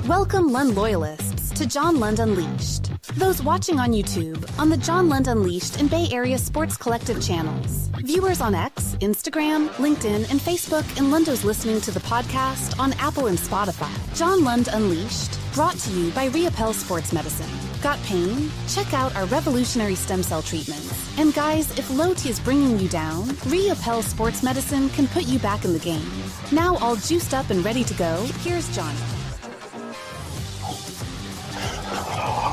Welcome Lund loyalists to John Lund Unleashed. Those watching on YouTube, on the John Lund Unleashed and Bay Area Sports Collective channels. Viewers on X, Instagram, LinkedIn, and Facebook, and Lundos listening to the podcast on Apple and Spotify. John Lund Unleashed, brought to you by 𝐟𝐸𝐵L Sports Medicine. Got pain? Check out our revolutionary stem cell treatments. And guys, if low T is bringing you down, 𝐟𝐸𝐵L Sports Medicine can put you back in the game. Now all juiced up and ready to go, here's Johnny.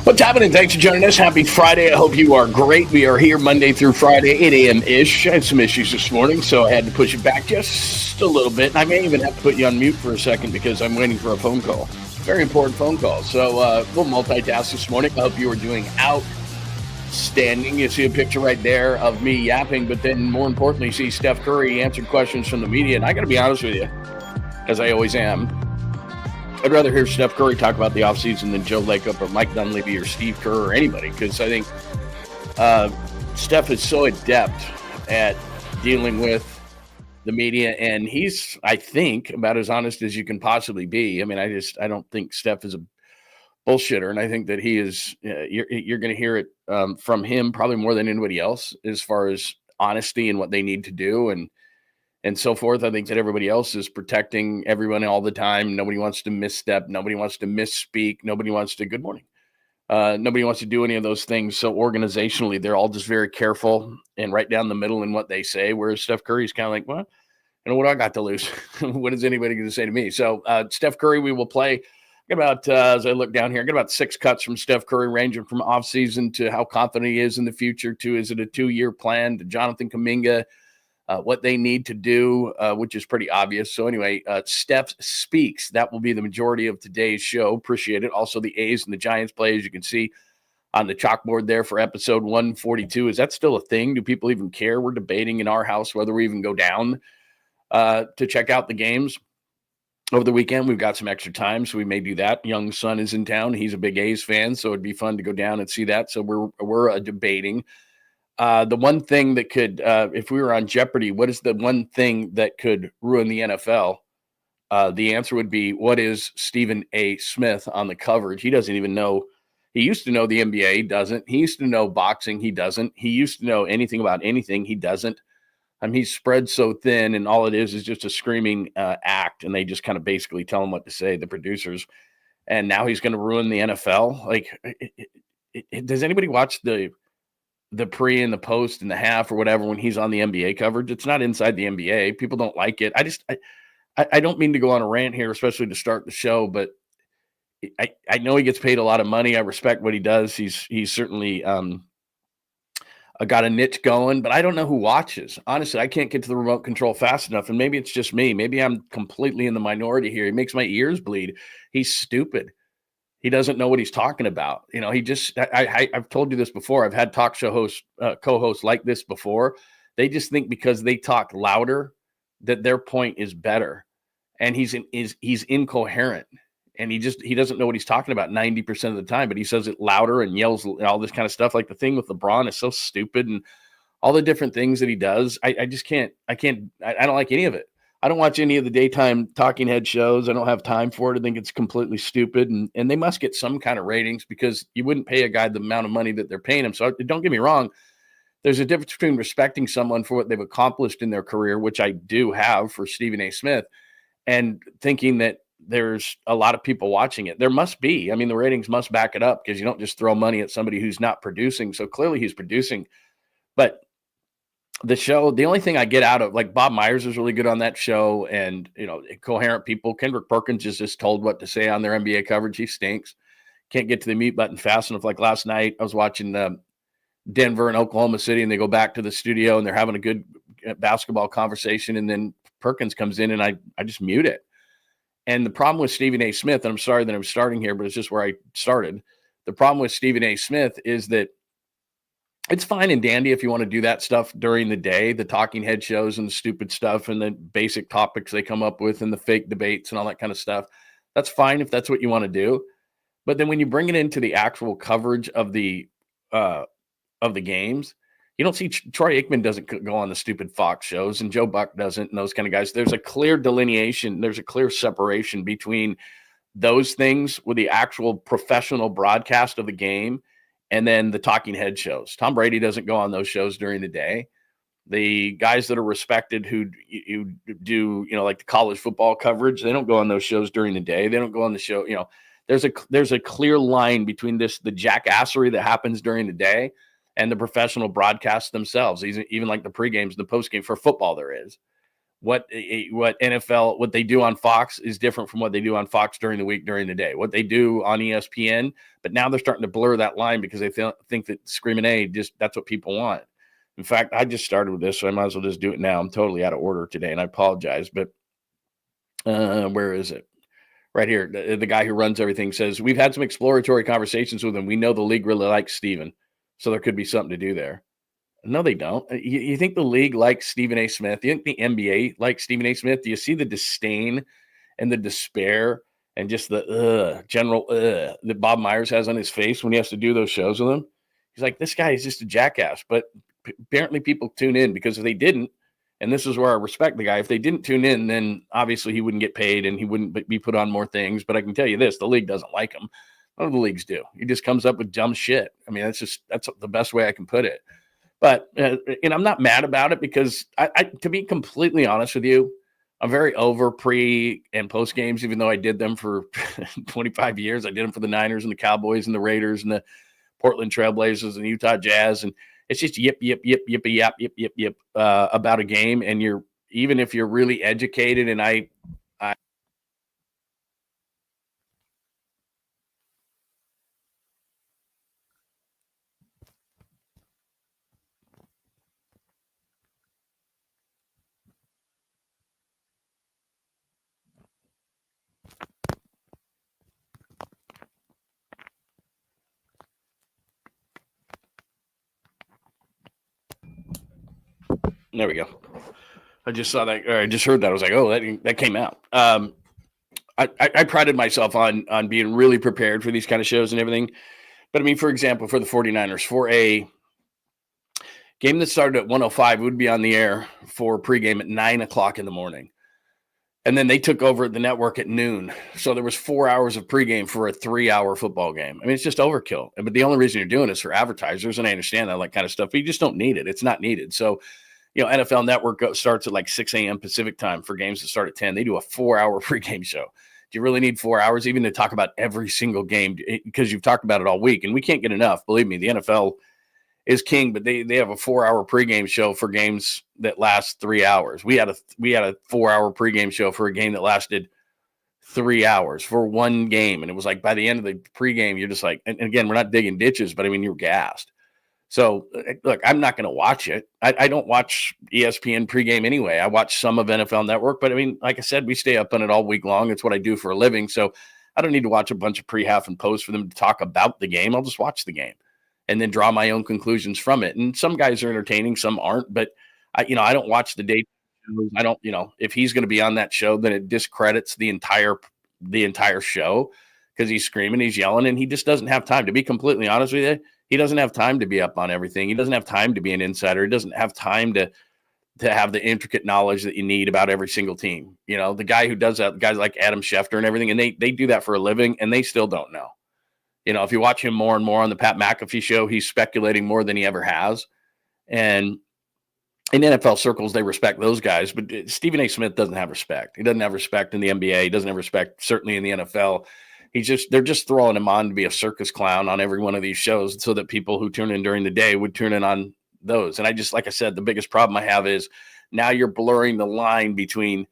What's happening? Thanks for joining us. Happy Friday. I hope you are great. We are here Monday through Friday, 8 a.m.-ish. I had some issues this morning, so I had to push it back just a little bit. I may even have to put you on mute for a second because I'm waiting for a phone call. Very important phone call. So we'll multitask this morning. I hope you are doing outstanding. You see a picture right there of me yapping, but then more importantly, you see Steph Curry answered questions from the media. And I got to be honest with you, as I always am, I'd rather hear Steph Curry talk about the offseason than 𝐬𝐻𝐫𝐞 or Mike Dunleavy or Steve Kerr or anybody, because I think Steph is so adept at dealing with the media, and he's, I think, about as honest as you can possibly be. I mean, I don't think Steph is a bullshitter, and I think that he is, you're going to hear it from him probably more than anybody else as far as honesty and what they need to do and so forth. I think that everybody else is protecting everyone all the time. Nobody wants to misstep. Nobody wants to misspeak. Nobody wants to, good morning. Nobody wants to do any of those things. So organizationally, they're all just very careful and right down the middle in what they say. Whereas Steph Curry's kind of like, well, what do I got to lose? What is anybody going to say to me? So Steph Curry, we will play about, as I look down here, I got about 6 cuts from Steph Curry, ranging from offseason to how confident he is in the future to, is it a 2-year plan, to 𝐿𝐻𝐿𝐵𝐿 𝐾𝐿, what they need to do, which is pretty obvious. So anyway, Steph Speaks. That will be the majority of today's show. Appreciate it. Also, the A's and the Giants play, as you can see on the chalkboard there for episode 142. Is that still a thing? Do people even care? We're debating in our house whether we even go down to check out the games over the weekend. We've got some extra time, so we may do that. Young son is in town. He's a big A's fan, so it'd be fun to go down and see that. So we're debating. The one thing that could, if we were on Jeopardy, what is the one thing that could ruin the NFL? The answer would be, what is Stephen A. Smith on the coverage? He doesn't even know. He used to know the NBA. He doesn't. He used to know boxing. He doesn't. He used to know anything about anything. He doesn't. I mean, he's spread so thin, and all it is just a screaming act, and they just kind of basically tell him what to say, the producers. And now he's going to ruin the NFL. Like, does anybody watch the pre and the post and the half or whatever when he's on the NBA coverage? It's not inside the NBA. People don't like it. I don't mean to go on a rant here, especially to start the show, but I know he gets paid a lot of money. I respect what he does. He's certainly got a niche going, but I don't know who watches. Honestly, I can't get to the remote control fast enough, and maybe it's just me. Maybe I'm completely in the minority here. He makes my ears bleed. He's stupid. He doesn't know what he's talking about. You know, he just, I've told you this before. I've had talk show hosts, co-hosts like this before. They just think because they talk louder that their point is better. And he's incoherent. And he doesn't know what he's talking about 90% of the time, but he says it louder and yells and all this kind of stuff. Like the thing with LeBron is so stupid, and all the different things that he does. I don't like any of it. I don't watch any of the daytime talking head shows. I don't have time for it. I think it's completely stupid, and they must get some kind of ratings, because you wouldn't pay a guy the amount of money that they're paying him. So don't get me wrong. There's a difference between respecting someone for what they've accomplished in their career, which I do have for Stephen A. Smith, and thinking that there's a lot of people watching it. There must be. I mean, the ratings must back it up, because you don't just throw money at somebody who's not producing. So clearly he's producing. But the show, the only thing I get out of, like, Bob Myers is really good on that show, and, coherent people. Kendrick Perkins is just told what to say on their NBA coverage. He stinks. Can't get to the mute button fast enough. Like last night, I was watching Denver and Oklahoma City, and they go back to the studio, and they're having a good basketball conversation, and then Perkins comes in, and I just mute it. And the problem with Stephen A. Smith, and I'm sorry that I'm starting here, but it's just where I started. The problem with Stephen A. Smith is that it's fine and dandy if you want to do that stuff during the day, the talking head shows and the stupid stuff and the basic topics they come up with and the fake debates and all that kind of stuff. That's fine if that's what you want to do. But then when you bring it into the actual coverage of the games, you don't see Troy Aikman doesn't go on the stupid Fox shows, and Joe Buck doesn't, and those kind of guys. There's a clear delineation. There's a clear separation between those things with the actual professional broadcast of the game, and then the talking head shows. Tom Brady doesn't go on those shows during the day. The guys that are respected who do, like the college football coverage, they don't go on those shows during the day. They don't go on the show. There's a clear line between the jackassery that happens during the day and the professional broadcasts themselves. Even like the pregames, the postgame for football, there is. What NFL, what they do on Fox is different from what they do on Fox during the week, during the day. What they do on ESPN, but now they're starting to blur that line because they think that Screaming A, that's what people want. In fact, I just started with this, so I might as well just do it now. I'm totally out of order today, and I apologize. But where is it? Right here. The guy who runs everything says, we've had some exploratory conversations with him. We know the league really likes Stephen, so there could be something to do there. No, they don't. You think the league likes Stephen A. Smith? You think the NBA likes Stephen A. Smith? Do you see the disdain and the despair and just the general that Bob Myers has on his face when he has to do those shows with him? He's like, this guy is just a jackass. But apparently people tune in, because if they didn't, and this is where I respect the guy, if they didn't tune in, then obviously he wouldn't get paid and he wouldn't be put on more things. But I can tell you this, the league doesn't like him. None of the leagues do. He just comes up with dumb shit. I mean, that's the best way I can put it. But, and I'm not mad about it, because I to be completely honest with you, I'm very over pre and post games, even though I did them for 25 years. I did them for the Niners and the Cowboys and the Raiders and the Portland Trailblazers and Utah Jazz. And it's just yip about a game. And even if you're really educated, and I there we go. I just saw that, or I just heard that. I was like, oh, that came out. I prided myself on being really prepared for these kind of shows and everything. But I mean, for example, for the 49ers, for a game that started at 1:05, would be on the air for pregame at 9:00 in the morning. And then they took over the network at noon. So there was 4 hours of pregame for a 3-hour football game. I mean, it's just overkill. But the only reason you're doing it is for advertisers. And I understand that kind of stuff, but you just don't need it. It's not needed. So, NFL Network starts at like 6 a.m. Pacific time for games that start at 10. They do a 4-hour pregame show. Do you really need 4 hours even to talk about every single game? Because you've talked about it all week, and we can't get enough. Believe me, the NFL is king, but they have a 4-hour pregame show for games that last 3 hours. We had a 4-hour pregame show for a game that lasted 3 hours for one game. And it was like, by the end of the pregame, you're just like, and again, we're not digging ditches, but I mean, you're gassed. So look, I'm not going to watch it. I don't watch ESPN pregame anyway. I watch some of NFL Network, but I mean, like I said, we stay up on it all week long. It's what I do for a living. So I don't need to watch a bunch of pre, half, and post for them to talk about the game. I'll just watch the game and then draw my own conclusions from it. And some guys are entertaining, some aren't, but I don't watch the day. I don't, if he's going to be on that show, then it discredits the entire show, because he's screaming, he's yelling, and he just doesn't have time. To be completely honest with you, he doesn't have time to be up on everything. He doesn't have time to be an insider. He doesn't have time to have the intricate knowledge that you need about every single team. The guy who does that, guys like Adam Schefter and everything, and they do that for a living, and they still don't know. If you watch him more and more on the Pat McAfee show, he's speculating more than he ever has. And in NFL circles, they respect those guys, but Stephen A. Smith doesn't have respect. He doesn't have respect in the NBA. He doesn't have respect, certainly in the NFL. They're just throwing him on to be a circus clown on every one of these shows so that people who tune in during the day would tune in on those. And like I said, the biggest problem I have is now you're blurring the line between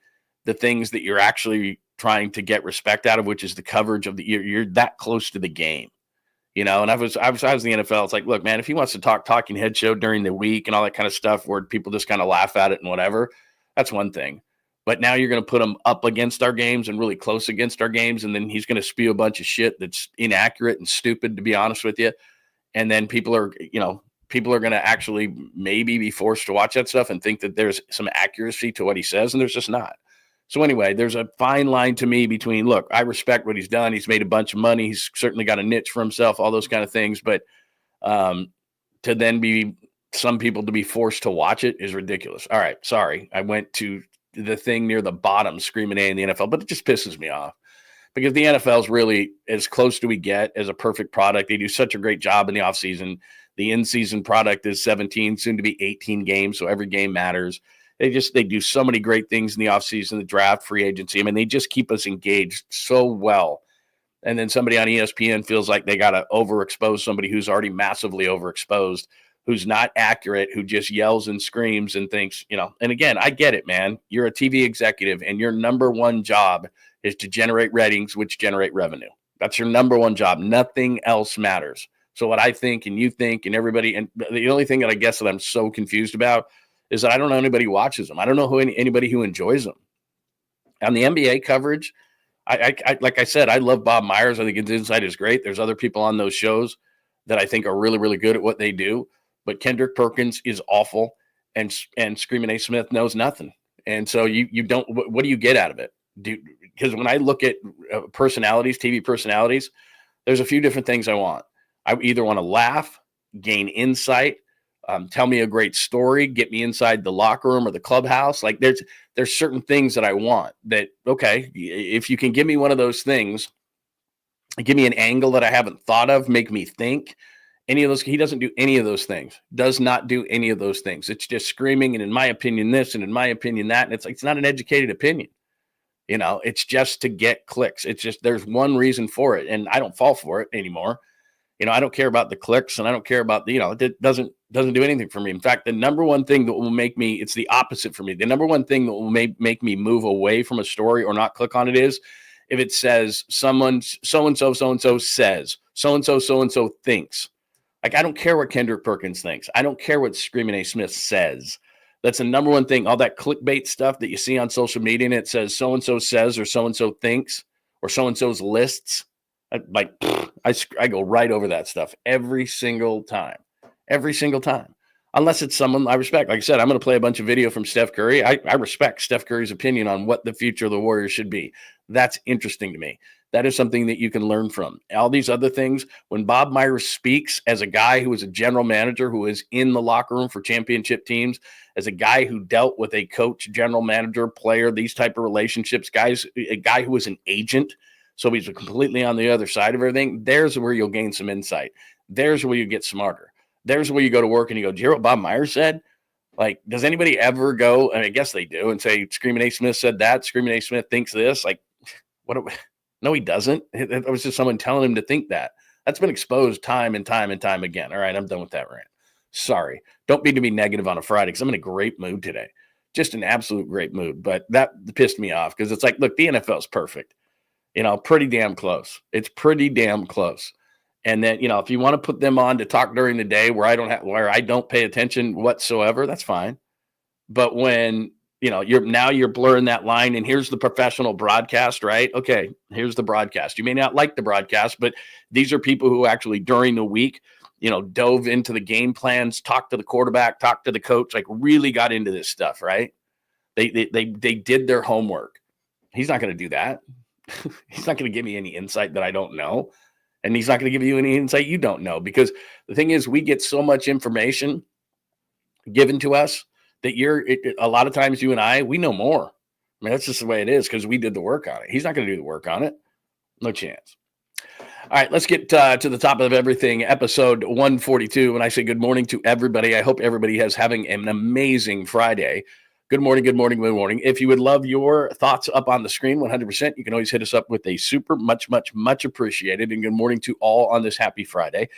the things that you're actually trying to get respect out of, which is the coverage of you're that close to the game, and I was the NFL. It's like, look, man, if he wants to talking head show during the week and all that kind of stuff where people just kind of laugh at it and whatever, that's one thing. But now you're going to put him up against our games and really close against our games. And then he's going to spew a bunch of shit that's inaccurate and stupid, to be honest with you. And then people are going to actually maybe be forced to watch that stuff and think that there's some accuracy to what he says. And there's just not. So anyway, there's a fine line to me between, look, I respect what he's done. He's made a bunch of money. He's certainly got a niche for himself, all those kind of things. But to then be some people to be forced to watch it is ridiculous. All right. Sorry. I went to the thing near the bottom, Screaming A in the NFL, but it just pisses me off. because the NFL is really as close to we get as a perfect product. They do such a great job in the offseason. The in-season product is 17, soon to be 18 games, so every game matters. They do so many great things in the offseason, the draft, free agency. I mean, they just keep us engaged so well. And then somebody on ESPN feels like they got to overexpose somebody who's already massively overexposed, who's not accurate, who just yells and screams and thinks, and again, I get it, man. You're a TV executive and your number one job is to generate ratings, which generate revenue. That's your number one job. Nothing else matters. So what I think and you think and everybody, and the only thing that I guess that I'm so confused about is that I don't know anybody who watches them. I don't know anybody who enjoys them. On the NBA coverage, I like I said, I love Bob Myers. I think his insight is great. There's other people on those shows that I think are really, really good at what they do. But Kendrick Perkins is awful, and Screaming A. Smith knows nothing. And so you don't. What do you get out of it? Because when I look at personalities, TV personalities, there's a few different things I want. I either want to laugh, gain insight, tell me a great story, get me inside the locker room or the clubhouse. Like there's certain things that I want that, okay, if you can give me one of those things, give me an angle that I haven't thought of, make me think. Any of those, he doesn't do any of those things, does not do any of those things. It's just screaming, and in my opinion, this, and in my opinion, that. And it's not an educated opinion. It's just to get clicks. It's just, there's one reason for it. And I don't fall for it anymore. I don't care about the clicks, and I don't care about it doesn't do anything for me. In fact, the number one thing that will make me, it's the opposite for me. The number one thing that will make me move away from a story or not click on it is if it says someone, so-and-so says, so-and-so thinks. Like, I don't care what Kendrick Perkins thinks. I don't care what Screaming A. Smith says. That's the number one thing. All that clickbait stuff that you see on social media, and it says so-and-so says or so-and-so thinks or so-and-so's lists. I go right over that stuff every single time, unless it's someone I respect. Like I said, I'm going to play a bunch of video from Steph Curry. I respect Steph Curry's opinion on what the future of the Warriors should be. That's interesting to me. That is something that you can learn from. All these other things, when Bob Myers speaks as a guy who is a general manager, who is in the locker room for championship teams, as a guy who dealt with a coach, general manager, player, these type of relationships, a guy who was an agent, so he's completely on the other side of everything. There's where you'll gain some insight. There's where you get smarter. There's where you go to work and you go, do you hear what Bob Myers said? Like, does anybody ever go, and I guess they do, and say, Screaming A. Smith said that, Screaming A. Smith thinks this? Like, no, he doesn't. It was just someone telling him to think that. That's been exposed time and time and time again. All right, I'm done with that rant. Sorry. Don't mean to be negative on a Friday because I'm in a great mood today. Just an absolute great mood. But that pissed me off because it's like, look, the NFL is perfect. Pretty damn close. It's pretty damn close. And then, if you want to put them on to talk during the day where I don't pay attention whatsoever, that's fine. But when, you're blurring that line, and here's the professional broadcast, right? Okay, here's the broadcast. You may not like the broadcast, but these are people who actually during the week, dove into the game plans, talked to the quarterback, talked to the coach, like really got into this stuff, right? They did their homework. He's not going to do that. He's not going to give me any insight that I don't know. And he's not going to give you any insight you don't know, because the thing is, we get so much information given to us that a lot of times you and we know more. I mean, that's just the way it is because we did the work on it. He's not going to do the work on it. No chance. All right, let's get to the top of everything, episode 142. When I say good morning to everybody, I hope everybody is having an amazing Friday. Good morning, good morning, good morning. If you would love your thoughts up on the screen, 100%, you can always hit us up with a super much appreciated. And good morning to all on this happy Friday.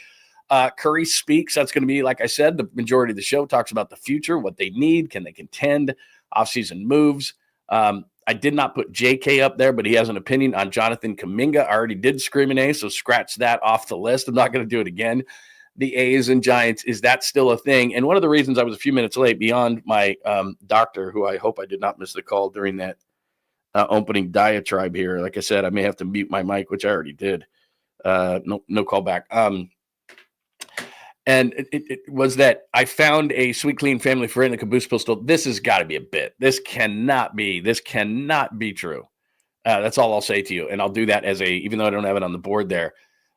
Curry speaks. That's going to be, like I said, the majority of the show talks about the future, what they need, can they contend, offseason moves. I did not put JK up there, but he has an opinion on Jonathan Kuminga. I already did Screaming A, so scratch that off the list. I'm not going to do it again. The A's and Giants, is that still a thing? And one of the reasons I was a few minutes late, beyond my doctor, who I hope I did not miss the call during that opening diatribe here. Like I said, I may have to mute my mic, which I already did. No call back. And it was that I found a sweet, clean family friend, a caboose pistol. This has got to be a bit. This cannot be true. That's all I'll say to you. And I'll do that even though I don't have it on the board there,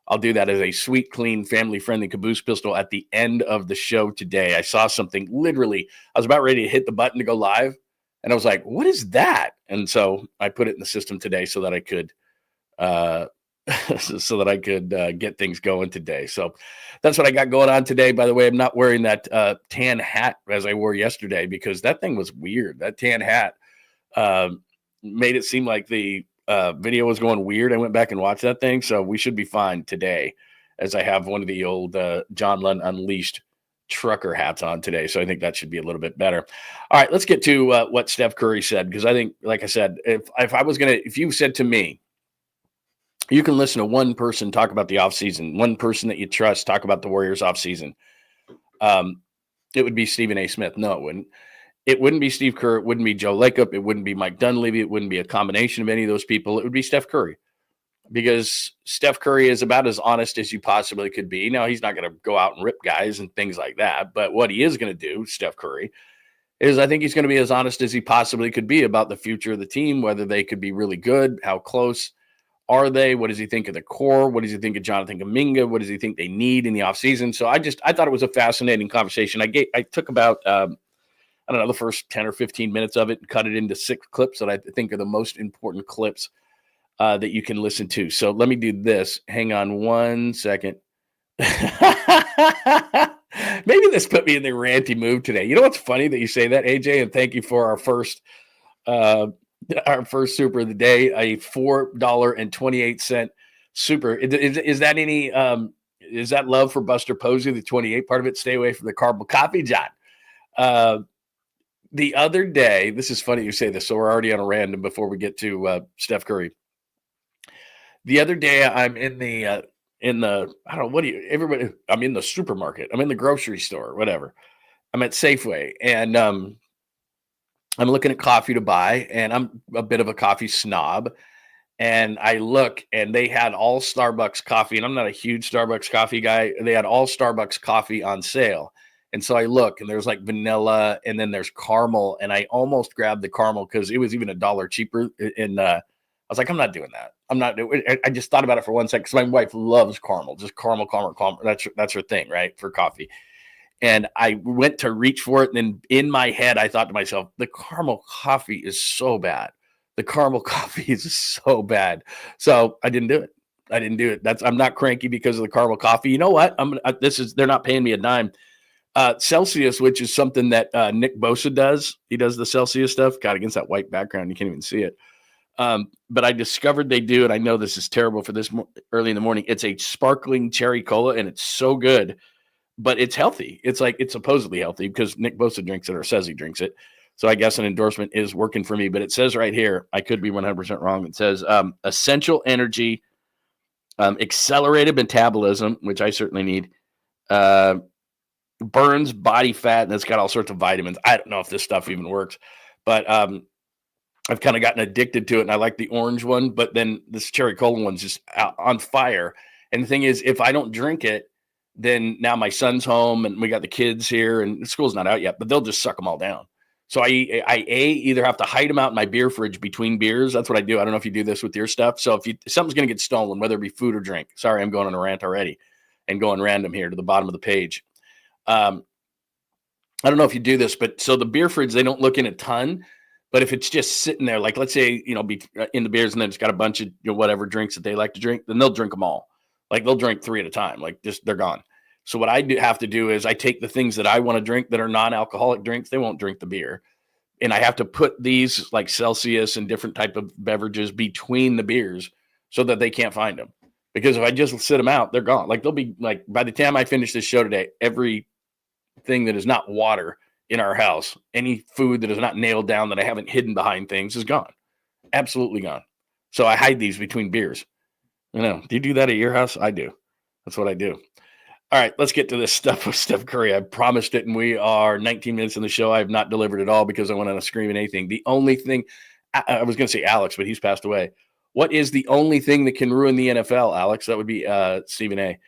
I'll do that as a sweet, clean, family-friendly caboose pistol at the end of the show today. I saw something, literally, I was about ready to hit the button to go live, and I was like, what is that? And so I put it in the system today so that I could uh, so that I could get things going today. So that's what I got going on today. By the way, I'm not wearing that tan hat as I wore yesterday because that thing was weird. That tan hat made it seem like the video was going weird. I went back and watched that thing. So we should be fine today as I have one of the old John Lund Unleashed trucker hats on today. So I think that should be a little bit better. All right, let's get to what Steph Curry said, because I think, like I said, if you said to me, you can listen to one person talk about the offseason, one person that you trust talk about the Warriors offseason, it would be Stephen A. Smith. No, it wouldn't. It wouldn't be Steve Kerr. It wouldn't be Joe Lacob. It wouldn't be Mike Dunleavy. It wouldn't be a combination of any of those people. It would be Steph Curry, because Steph Curry is about as honest as you possibly could be. Now, he's not going to go out and rip guys and things like that, but what he is going to do, Steph Curry, is I think he's going to be as honest as he possibly could be about the future of the team, whether they could be really good, how close are they, what does he think of the core, what does he think of Jonathan Kuminga, what does he think they need in the offseason. So I thought it was a fascinating conversation. I took about I don't know, the first 10 or 15 minutes of it and cut it into 6 clips that I think are the most important clips that you can listen to. So let me do this. Hang on one second. Maybe this put me in the ranty mood today. You know what's funny that you say that, AJ? And thank you for our first super of the day, a $4.28 super. Is that any is that love for Buster Posey, the 28 part of it? Stay away from the caramel coffee, John. The other day, this is funny you say this, so we're already on a random before we get to Steph Curry. The other day, I'm in the I don't know, I'm in the supermarket. I'm in the grocery store, whatever. I'm at Safeway, and I'm looking at coffee to buy, and I'm a bit of a coffee snob. And I look, and they had all Starbucks coffee, and I'm not a huge Starbucks coffee guy. They had all Starbucks coffee on sale. And so I look, and there's like vanilla, and then there's caramel, and I almost grabbed the caramel because it was even $1 cheaper. And I was like, I'm not doing that. I just thought about it for 1 second because my wife loves caramel, just caramel. That's her thing, right, for coffee. And I went to reach for it, and then in my head, I thought to myself, the caramel coffee is so bad. The caramel coffee is so bad. So I didn't do it. I'm not cranky because of the caramel coffee. You know what? They're not paying me a dime. Celsius, which is something that Nick Bosa does. He does the Celsius stuff. God, against that white background, you can't even see it. But I discovered they do, and I know this is terrible for this early in the morning. It's a sparkling cherry cola, and it's so good, but it's healthy. It's supposedly healthy because Nick Bosa drinks it or says he drinks it. So I guess an endorsement is working for me. But it says right here, I could be 100% wrong. It says essential energy, accelerated metabolism, which I certainly need. Burns body fat, and it's got all sorts of vitamins. I don't know if this stuff even works, but I've kind of gotten addicted to it, and I like the orange one, but then this cherry cola one's just on fire. And the thing is, if I don't drink it, then now my son's home, and we got the kids here, and school's not out yet, but they'll just suck them all down. So I either have to hide them out in my beer fridge between beers. That's what I do. I don't know if you do this with your stuff. So if something's going to get stolen, whether it be food or drink. Sorry, I'm going on a rant already and going random here to the bottom of the page. I don't know if you do this, but so the beer fridge, they don't look in a ton, but if it's just sitting there, like let's say, be in the beers and then it's got a bunch of whatever drinks that they like to drink, then they'll drink them all. Like they'll drink 3 at a time, like just they're gone. So what I have to do is I take the things that I want to drink that are non-alcoholic drinks. They won't drink the beer. And I have to put these like Celsius and different type of beverages between the beers so that they can't find them. Because if I just sit them out, they're gone. Like they'll be like, by the time I finish this show today, every thing that is not water in our house, any food that is not nailed down that I haven't hidden behind things is gone. Absolutely gone. So I hide these between beers. Do you do that at your house? I do. That's what I do. All right, let's get to this stuff with Steph Curry. I promised it, and we are 19 minutes in the show. I have not delivered at all because I went on a screaming anything. The only thing, I was going to say Alex, but he's passed away. What is the only thing that can ruin the NFL, Alex? That would be Stephen A.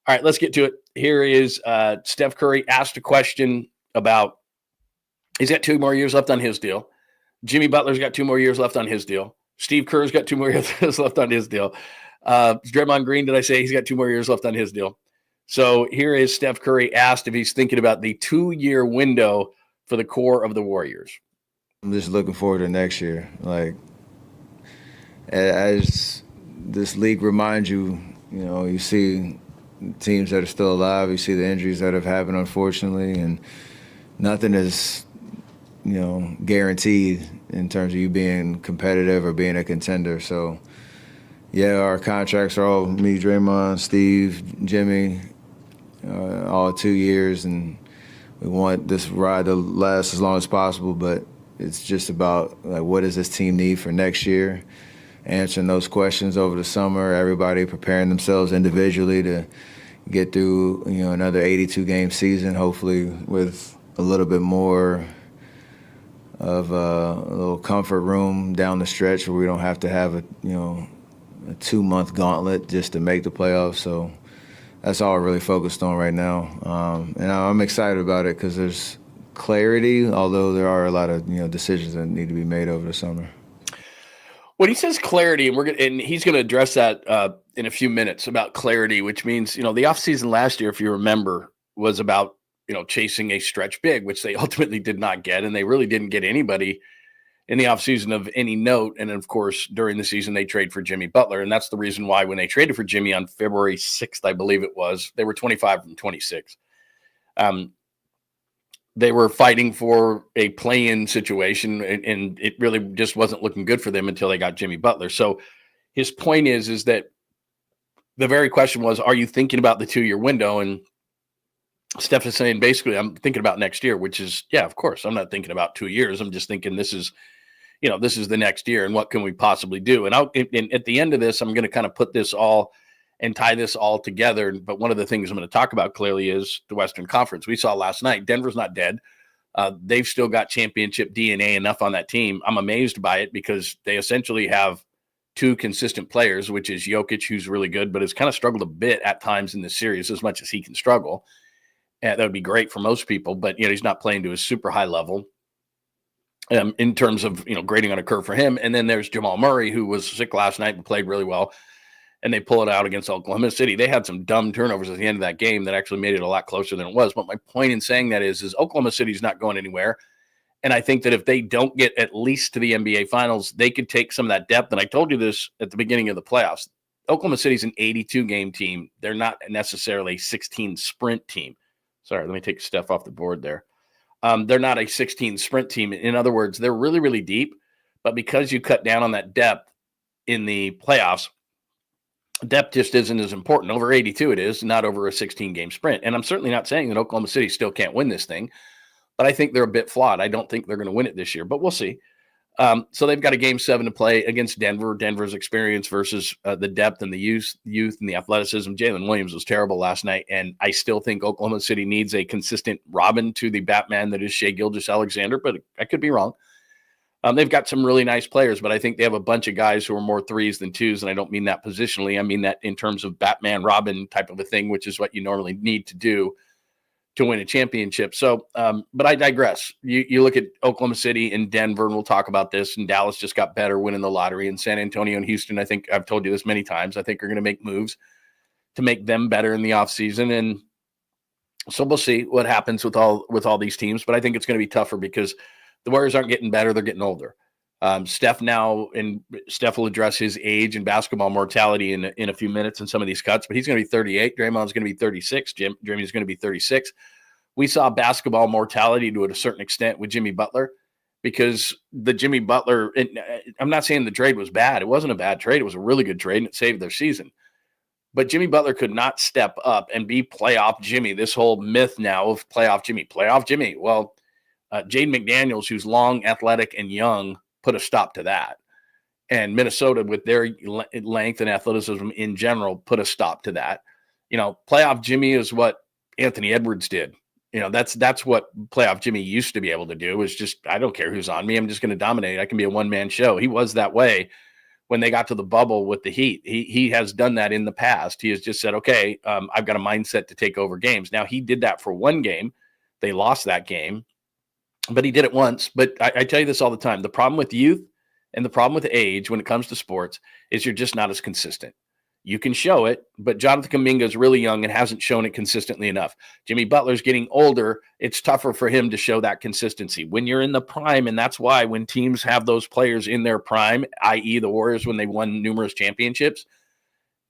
All right, let's get to it. Here is Steph Curry asked a question about he's got 2 more years left on his deal. Jimmy Butler's got 2 more years left on his deal. Steve Kerr's got 2 more years left on his deal. Draymond Green, did I say he's got 2 more years left on his deal? So here is Steph Curry asked if he's thinking about the 2-year window for the core of the Warriors. I'm just looking forward to next year. Like, as this league reminds you, you see teams that are still alive, you see the injuries that have happened, unfortunately, and nothing is, guaranteed in terms of you being competitive or being a contender. So, yeah, our contracts are all me, Draymond, Steve, Jimmy, all 2 years, and we want this ride to last as long as possible, but it's just about, what does this team need for next year? Answering those questions over the summer, everybody preparing themselves individually to get through, another 82-game season, hopefully with a little bit more of a little comfort room down the stretch where we don't have to have a 2-month gauntlet just to make the playoffs. So that's all we're really focused on right now. And I'm excited about it because there's clarity, although there are a lot of, decisions that need to be made over the summer. When he says clarity, and he's going to address that in a few minutes about clarity, which means, the offseason last year, if you remember, was about, chasing a stretch big, which they ultimately did not get. And they really didn't get anybody in the offseason of any note. And of course, during the season, they trade for Jimmy Butler. And that's the reason why when they traded for Jimmy on February 6th, I believe it was, they were 25 from 26. They were fighting for a play-in situation, and it really just wasn't looking good for them until they got Jimmy Butler. So his point is that the very question was, are you thinking about the 2-year window? And Steph is saying, basically, I'm thinking about next year, which is, yeah, of course. I'm not thinking about 2 years. I'm just thinking this is the next year, and what can we possibly do? And at the end of this, I'm going to kind of put this all and tie this all together. But one of the things I'm going to talk about clearly is the Western Conference. We saw last night, Denver's not dead. They've still got championship DNA enough on that team. I'm amazed by it because they essentially have 2 consistent players, which is 𝐬𝐽, who's really good, but has kind of struggled a bit at times in this series, as much as he can struggle. And that would be great for most people, but he's not playing to a super high level in terms of grading on a curve for him. And then there's Jamal Murray, who was sick last night and played really well. And they pull it out against Oklahoma City. They had some dumb turnovers at the end of that game that actually made it a lot closer than it was. But my point in saying that is Oklahoma City's not going anywhere. And I think that if they don't get at least to the NBA Finals, they could take some of that depth. And I told you this at the beginning of the playoffs. Oklahoma City's an 82-game team. They're not necessarily a 16 sprint team. Sorry, let me take Steph off the board there. They're not a 16 sprint team. In other words, they're really, really deep. But because you cut down on that depth in the playoffs, depth just isn't as important. Over 82 it is, not over a 16-game sprint. And I'm certainly not saying that Oklahoma City still can't win this thing, but I think they're a bit flawed. I don't think they're going to win it this year, but we'll see. So they've got a Game 7 to play against Denver. Denver's experience versus the depth and the youth and the athleticism. Jalen Williams was terrible last night, and I still think Oklahoma City needs a consistent Robin to the Batman that is 𝐬𝐽, but I could be wrong. They've got some really nice players, but I think they have a bunch of guys who are more 3s than 2s, and I don't mean that positionally. I mean that in terms of Batman, Robin type of a thing, which is what you normally need to do to win a championship. So, but I digress. You look at Oklahoma City and Denver, and we'll talk about this, and Dallas just got better winning the lottery, and San Antonio and Houston, I think I've told you this many times, I think are going to make moves to make them better in the offseason. And so we'll see what happens with all these teams, but I think it's going to be tougher because the Warriors aren't getting better. They're getting older. Steph will address his age and basketball mortality in a few minutes in some of these cuts, but he's going to be 38. Draymond's going to be 36. Jimmy's going to be 36. We saw basketball mortality to a certain extent with Jimmy Butler because the Jimmy Butler, I'm not saying the trade was bad. It wasn't a bad trade. It was a really good trade, and it saved their season. But Jimmy Butler could not step up and be playoff Jimmy. This whole myth now of playoff Jimmy. Well, Jaden McDaniels, who's long, athletic, and young, put a stop to that. And Minnesota, with their length and athleticism in general, put a stop to that. Playoff Jimmy is what Anthony Edwards did. That's what playoff Jimmy used to be able to do, is just, I don't care who's on me. I'm just going to dominate. I can be a one-man show. He was that way when they got to the bubble with the Heat. He has done that in the past. He has just said, okay, I've got a mindset to take over games. Now, he did that for one game. They lost that game. But he did it once. But I tell you this all the time. The problem with youth and the problem with age when it comes to sports is you're just not as consistent. You can show it, but Jonathan Kuminga is really young and hasn't shown it consistently enough. Jimmy Butler's getting older. It's tougher for him to show that consistency. When you're in the prime, and that's why when teams have those players in their prime, i.e. the Warriors when they won numerous championships,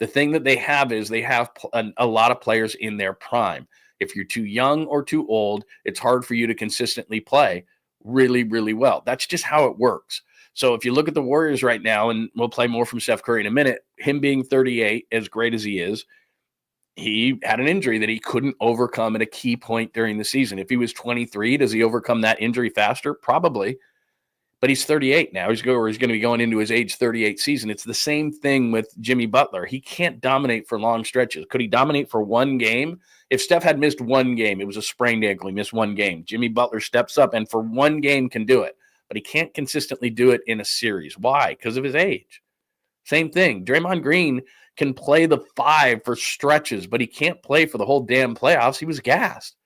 The thing that they have is they have a lot of players in their prime. If you're too young or too old, it's hard for you to consistently play really, really well. That's just how it works. So if you look at the Warriors right now, and we'll play more from Steph Curry in a minute, him being 38, as great as he is, he had an injury that he couldn't overcome at a key point during the season. If he was 23, does he overcome that injury faster? Probably. But he's 38 now. He's going to be going into his age 38 season. It's the same thing with Jimmy Butler. He can't dominate for long stretches. Could he dominate for one game? If Steph had missed one game, it was a sprained ankle, he missed one game. Jimmy Butler steps up and for one game can do it. But he can't consistently do it in a series. Why? Because of his age. Same thing. Draymond Green can play the 5 for stretches, but he can't play for the whole damn playoffs. He was gassed.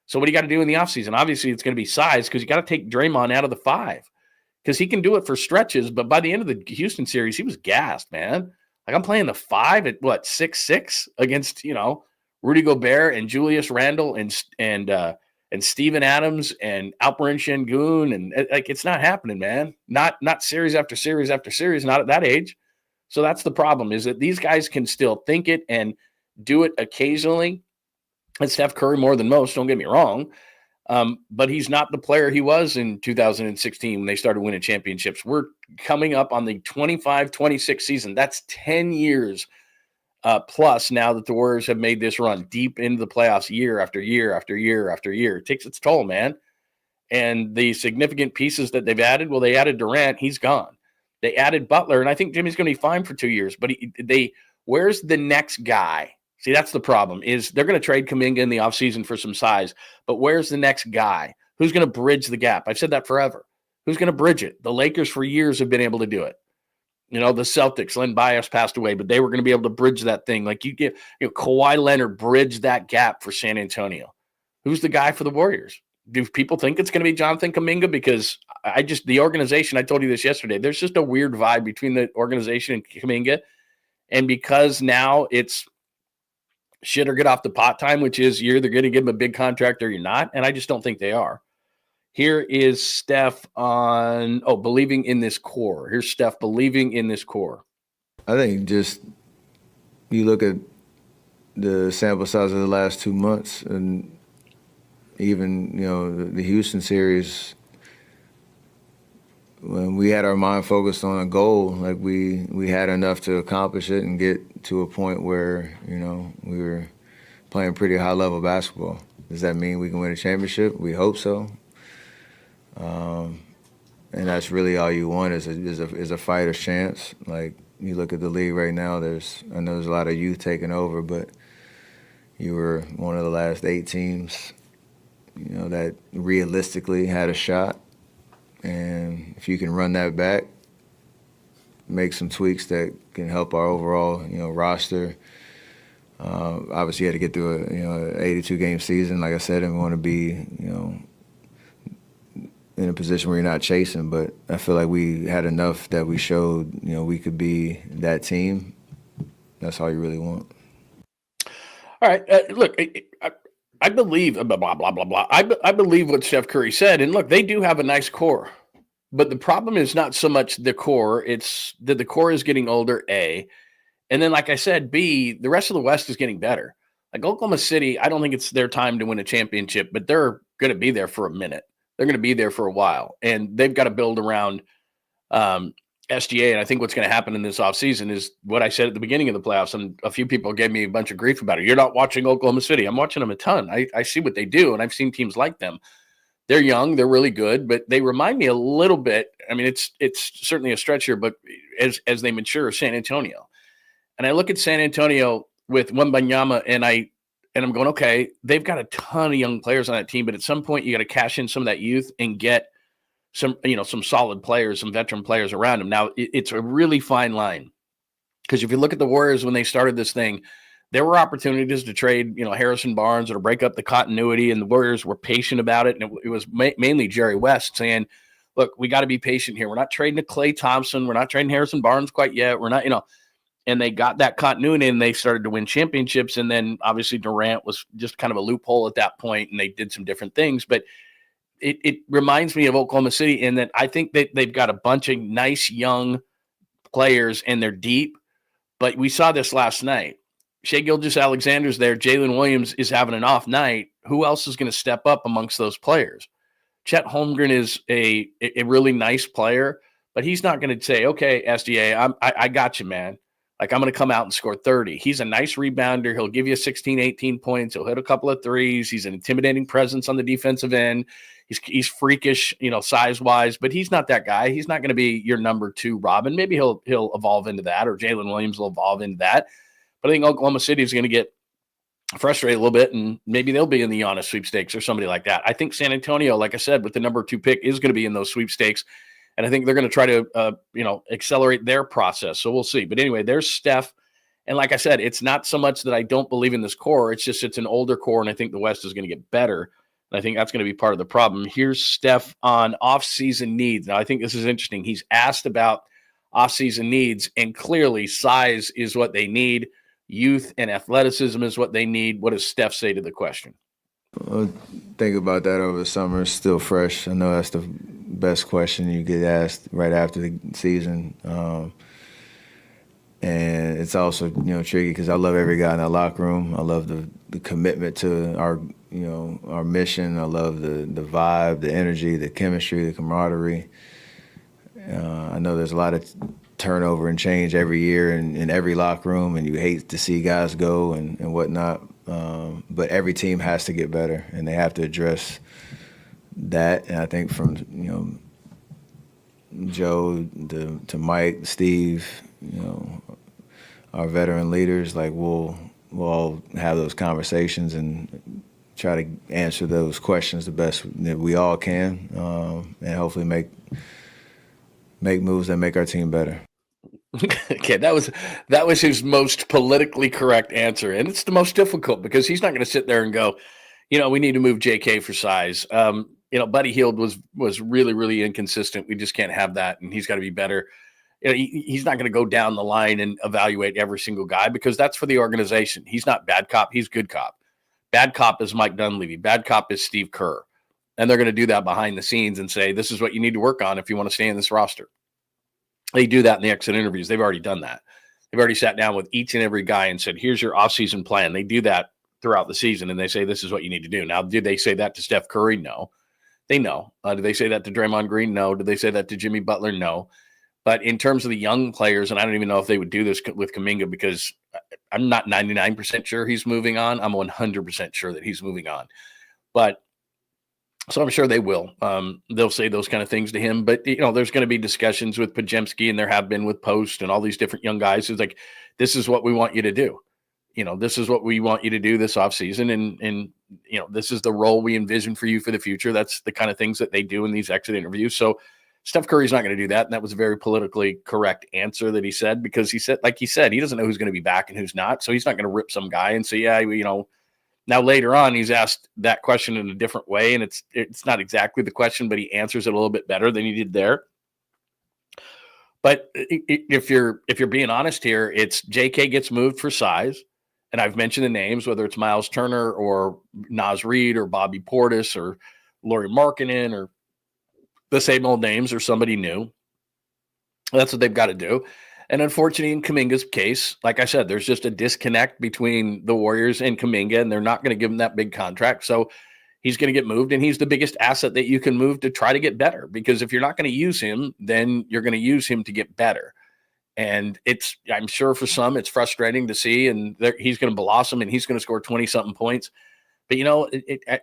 So what do you got to do in the offseason? Obviously, it's going to be size because you got to take Draymond out of the 5 because he can do it for stretches. But by the end of the Houston series, he was gassed, man. Like I'm playing the 5 at 6'6" against, Rudy Gobert and Julius Randle and Steven Adams and 𝐬𝐿𝐵𝐿, and like it's not happening, man. Not series after series after series, not at that age. So that's the problem, is that these guys can still think it and do it occasionally. And Steph Curry more than most, don't get me wrong. But he's not the player he was in 2016 when they started winning championships. We're coming up on the 25-26 season. That's 10 years plus now that the Warriors have made this run deep into the playoffs year after year after year after year. It takes its toll, man. And the significant pieces that they've added, well, they added Durant. He's gone. They added Butler, and I think Jimmy's going to be fine for 2 years. But where's the next guy? See, that's the problem, is they're going to trade Kuminga in the offseason for some size. But where's the next guy? Who's going to bridge the gap? I've said that forever. Who's going to bridge it? The Lakers for years have been able to do it. The Celtics, Len Bias passed away, but they were going to be able to bridge that thing. Like Kawhi Leonard bridged that gap for San Antonio. Who's the guy for the Warriors? Do people think it's going to be Jonathan Kuminga? Because the organization, I told you this yesterday, there's just a weird vibe between the organization and Kuminga. And because now it's shit or get off the pot time, which is you're either going to give him a big contract or you're not. And I just don't think they are. Here is Steph on, believing in this core. Here's Steph believing in this core. I think just you look at the sample size of the last 2 months and even, the Houston series, when we had our mind focused on a goal, like we had enough to accomplish it and get to a point where, we were playing pretty high-level basketball. Does that mean we can win a championship? We hope so. And that's really all you want is a fighter's chance. Like, you look at the league right now, I know there's a lot of youth taking over, but you were one of the last 8 teams, that realistically had a shot. And if you can run that back, make some tweaks that can help our overall, roster. Obviously, you had to get through an 82-game season, like I said, and we want to be, in a position where you're not chasing. But I feel like we had enough that we showed, we could be that team. That's all you really want. All right, look, I believe blah blah blah blah. I believe what Steph Curry said, and look, they do have a nice core, but the problem is not so much the core; it's that the core is getting older. A, and then, like I said, B, the rest of the West is getting better. Like Oklahoma City, I don't think it's their time to win a championship, but they're going to be there for a minute. They're going to be there for a while, and they've got to build around SGA. And I think what's going to happen in this offseason is what I said at the beginning of the playoffs, and a few people gave me a bunch of grief about it. You're not watching Oklahoma City. I'm watching them a ton. I see what they do, and I've seen teams like them. They're young, they're really good, but they remind me a little bit. I mean, it's certainly a stretch here, but as they mature, San Antonio. And I look at San Antonio with Wembanyama, and I'm going, okay, they've got a ton of young players on that team, but at some point you got to cash in some of that youth and get some solid players, some veteran players around them. Now, it's a really fine line, because if you look at the Warriors when they started this thing, there were opportunities to trade, Harrison Barnes or to break up the continuity, and the Warriors were patient about it. And it was mainly Jerry West saying, look, we got to be patient here. We're not trading to Klay Thompson. We're not trading Harrison Barnes quite yet. We're not, and they got that continuity and they started to win championships. And then obviously Durant was just kind of a loophole at that point, and they did some different things. But it reminds me of Oklahoma City in that I think that they've got a bunch of nice young players and they're deep, But we saw this last night. 𝐿·ģIS-Alexander's there. Jalen Williams is having an off night. Who else is going to step up amongst those players? Chet Holmgren is a really nice player, but he's not going to say, okay, SDA, I got you, man. Like, I'm going to come out and score 30. He's a nice rebounder. He'll give you 16, 18 points. He'll hit a couple of threes. He's an intimidating presence on the defensive end. He's freakish, size-wise, but he's not that guy. He's not going to be your number 2 Robin. Maybe he'll evolve into that, or Jalen Williams will evolve into that. But I think Oklahoma City is going to get frustrated a little bit, and maybe they'll be in the Giannis sweepstakes or somebody like that. I think San Antonio, like I said, with the number 2 pick, is going to be in those sweepstakes. And I think they're going to try to, accelerate their process. So we'll see. But anyway, there's Steph. And like I said, it's not so much that I don't believe in this core. It's just it's an older core, and I think the West is going to get better. And I think that's going to be part of the problem. Here's Steph on off-season needs. Now, I think this is interesting. He's asked about off-season needs, and clearly size is what they need. Youth and athleticism is what they need. What does Steph say to the question? Well, think about that over the summer. It's still fresh. I know that's the best question you get asked right after the season. And it's also, tricky because I love every guy in that locker room. I love the commitment to our mission. I love the vibe, the energy, the chemistry, the camaraderie. I know there's a lot of turnover and change every year in every locker room, and you hate to see guys go and whatnot. But every team has to get better, and they have to address that. And I think from Joe to Mike, Steve, our veteran leaders, like we'll all have those conversations and try to answer those questions the best that we all can, and hopefully make moves that make our team better. Okay, that was his most politically correct answer, and it's the most difficult because he's not going to sit there and go, we need to move JK for size. Buddy Hield was really, really inconsistent. We just can't have that, and he's got to be better. He's not going to go down the line and evaluate every single guy because that's for the organization. He's not bad cop. He's good cop. Bad cop is Mike Dunleavy. Bad cop is Steve Kerr. And they're going to do that behind the scenes and say, this is what you need to work on if you want to stay in this roster. They do that in the exit interviews. They've already done that. They've already sat down with each and every guy and said, here's your offseason plan. They do that throughout the season, and they say, this is what you need to do. Now, did they say that to Steph Curry? No. They know. Did they say that to Draymond Green? No. Did they say that to Jimmy Butler? No. But in terms of the young players, and I don't even know if they would do this with Kuminga because I'm not 99% sure he's moving on. I'm 100% sure that he's moving on. But so I'm sure they will. They'll say those kind of things to him. But, there's going to be discussions with Podziemski, and there have been with Post and all these different young guys who's like, this is what we want you to do. This is what we want you to do this offseason. And this is the role we envision for you for the future. That's the kind of things that they do in these exit interviews. So Steph Curry's not going to do that. And that was a very politically correct answer that he said, because he said, he doesn't know who's going to be back and who's not. So he's not going to rip some guy and say, now later on, he's asked that question in a different way. And it's not exactly the question, but he answers it a little bit better than he did there. But if you're being honest here, it's JK gets moved for size. And I've mentioned the names, whether it's Miles Turner or Naz Reid or Bobby Portis or Lauri Markkanen or the same old names or somebody new. That's what they've got to do. And unfortunately, in Kuminga's case, like I said, there's just a disconnect between the Warriors and Kuminga, and they're not going to give him that big contract. So he's going to get moved, and he's the biggest asset that you can move to try to get better. Because if you're not going to use him, then you're going to use him to get better. And I'm sure for some, it's frustrating to see, and he's going to blossom, and he's going to score 20-something points. But,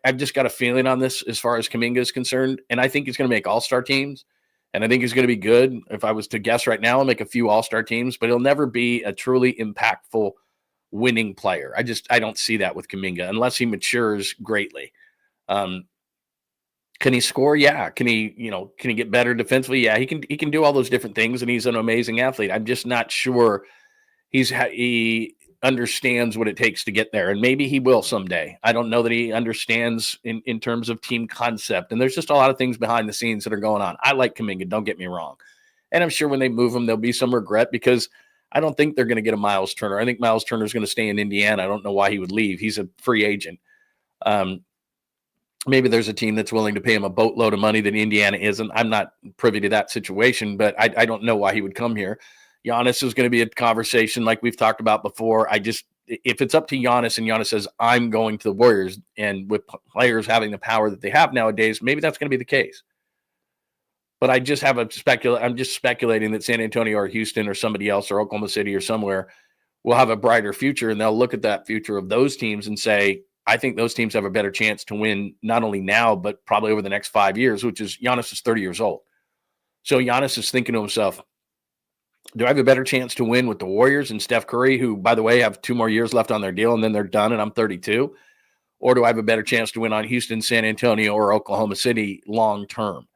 I've just got a feeling on this as far as Kuminga is concerned, and I think he's going to make all-star teams. And I think he's going to be good. If I was to guess right now, I'll make a few all-star teams, but he'll never be a truly impactful winning player. I don't see that with Kuminga unless he matures greatly. Can he score? Yeah. Can he get better defensively? Yeah, he can do all those different things, and he's an amazing athlete. I'm just not sure he understands what it takes to get there, and maybe he will someday. I don't know that he understands in terms of team concept, and there's just a lot of things behind the scenes that are going on. I like Kuminga, don't get me wrong, and I'm sure when they move him, there'll be some regret because I don't think they're going to get a Miles Turner. I think Miles Turner is going to stay in Indiana. I don't know why he would leave. He's a free agent. Maybe there's a team that's willing to pay him a boatload of money that Indiana isn't. I'm not privy to that situation, but I don't know why he would come here. Giannis is going to be a conversation like we've talked about before. If it's up to Giannis and Giannis says, I'm going to the Warriors, and with players having the power that they have nowadays, maybe that's going to be the case. But I'm just speculating that San Antonio or Houston or somebody else or Oklahoma City or somewhere will have a brighter future, and they'll look at that future of those teams and say, I think those teams have a better chance to win not only now, but probably over the next 5 years, which is Giannis is 30 years old. So Giannis is thinking to himself, do I have a better chance to win with the Warriors and Steph Curry, who, by the way, have 2 more years left on their deal and then they're done and I'm 32? Or do I have a better chance to win on Houston, San Antonio, or Oklahoma City long term?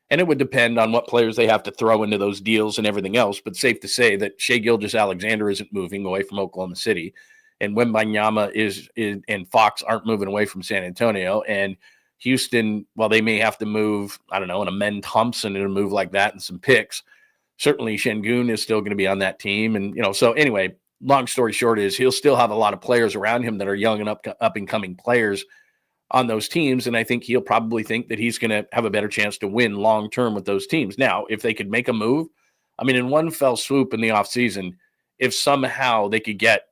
And it would depend on what players they have to throw into those deals and everything else. But safe to say that 𝐬𝐮𝐽 isn't moving away from Oklahoma City. And Wembanyama and Fox aren't moving away from San Antonio. And Houston, while they may have to move, I don't know, an Amen Thompson in a move like that and some picks, certainly Şengün is still going to be on that team. And, so anyway, long story short is he'll still have a lot of players around him that are young and up and coming players on those teams. And I think he'll probably think that he's going to have a better chance to win long term with those teams. Now, if they could make a move, in one fell swoop in the offseason, if somehow they could get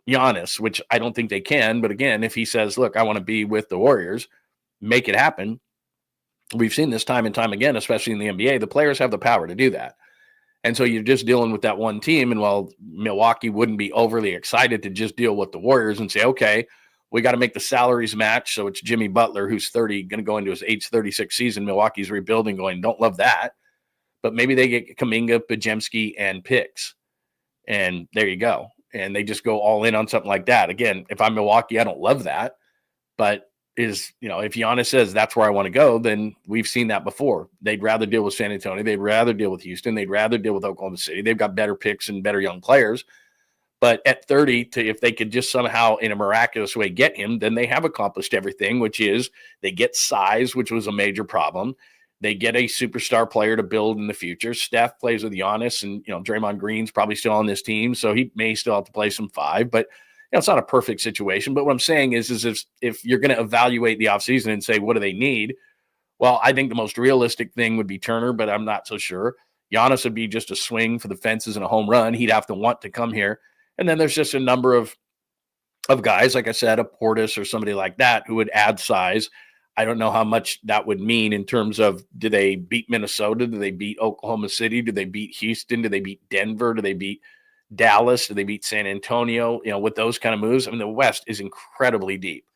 Giannis, which I don't think they can, but again, if he says, look, I want to be with the Warriors, make it happen. We've seen this time and time again, especially in the NBA, the players have the power to do that. And so you're just dealing with that one team. And while Milwaukee wouldn't be overly excited to just deal with the Warriors and say, okay, we got to make the salaries match. So it's Jimmy Butler, who's 30, going to go into his age 36 season. Milwaukee's rebuilding, going, don't love that. But maybe they get Kuminga, Podziemski, and picks. And there you go. And they just go all in on something like that. Again, if I'm Milwaukee, I don't love that. But if Giannis says that's where I want to go, then we've seen that before. They'd rather deal with San Antonio. They'd rather deal with Houston. They'd rather deal with Oklahoma City. They've got better picks and better young players. But at 30, if they could just somehow in a miraculous way get him, then they have accomplished everything, which is they get size, which was a major problem. They get a superstar player to build in the future. Steph plays with Giannis, and Draymond Green's probably still on this team, so he may still have to play some 5. But it's not a perfect situation. But what I'm saying is if you're going to evaluate the offseason and say, what do they need? Well, I think the most realistic thing would be Turner, but I'm not so sure. Giannis would be just a swing for the fences and a home run. He'd have to want to come here. And then there's just a number of guys, like I said, a Portis or somebody like that who would add size. I don't know how much that would mean in terms of, do they beat Minnesota? Do they beat Oklahoma City? Do they beat Houston? Do they beat Denver? Do they beat Dallas? Do they beat San Antonio? With those kind of moves, the West is incredibly deep.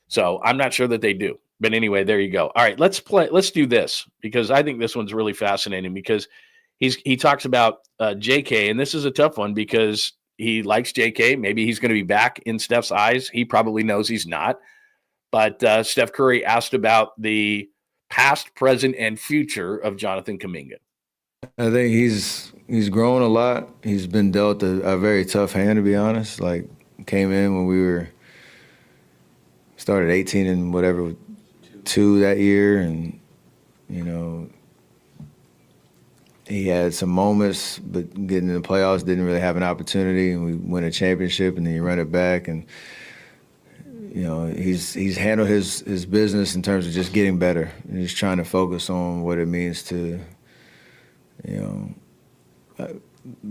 So I'm not sure that they do. But anyway, there you go. All right, let's do this, because I think this one's really fascinating, because he talks about 𝐬𝐿, and this is a tough one because he likes 𝐬𝐿. Maybe he's going to be back in Steph's eyes. He probably knows he's not. But Steph Curry asked about the past, present, and future of Jonathan Kuminga. I think he's grown a lot. He's been dealt a very tough hand, to be honest. Like, came in when we started 18 and whatever, 2 that year, and he had some moments, but getting in the playoffs didn't really have an opportunity, and we win a championship, and then you run it back, and he's handled his business in terms of just getting better and just trying to focus on what it means to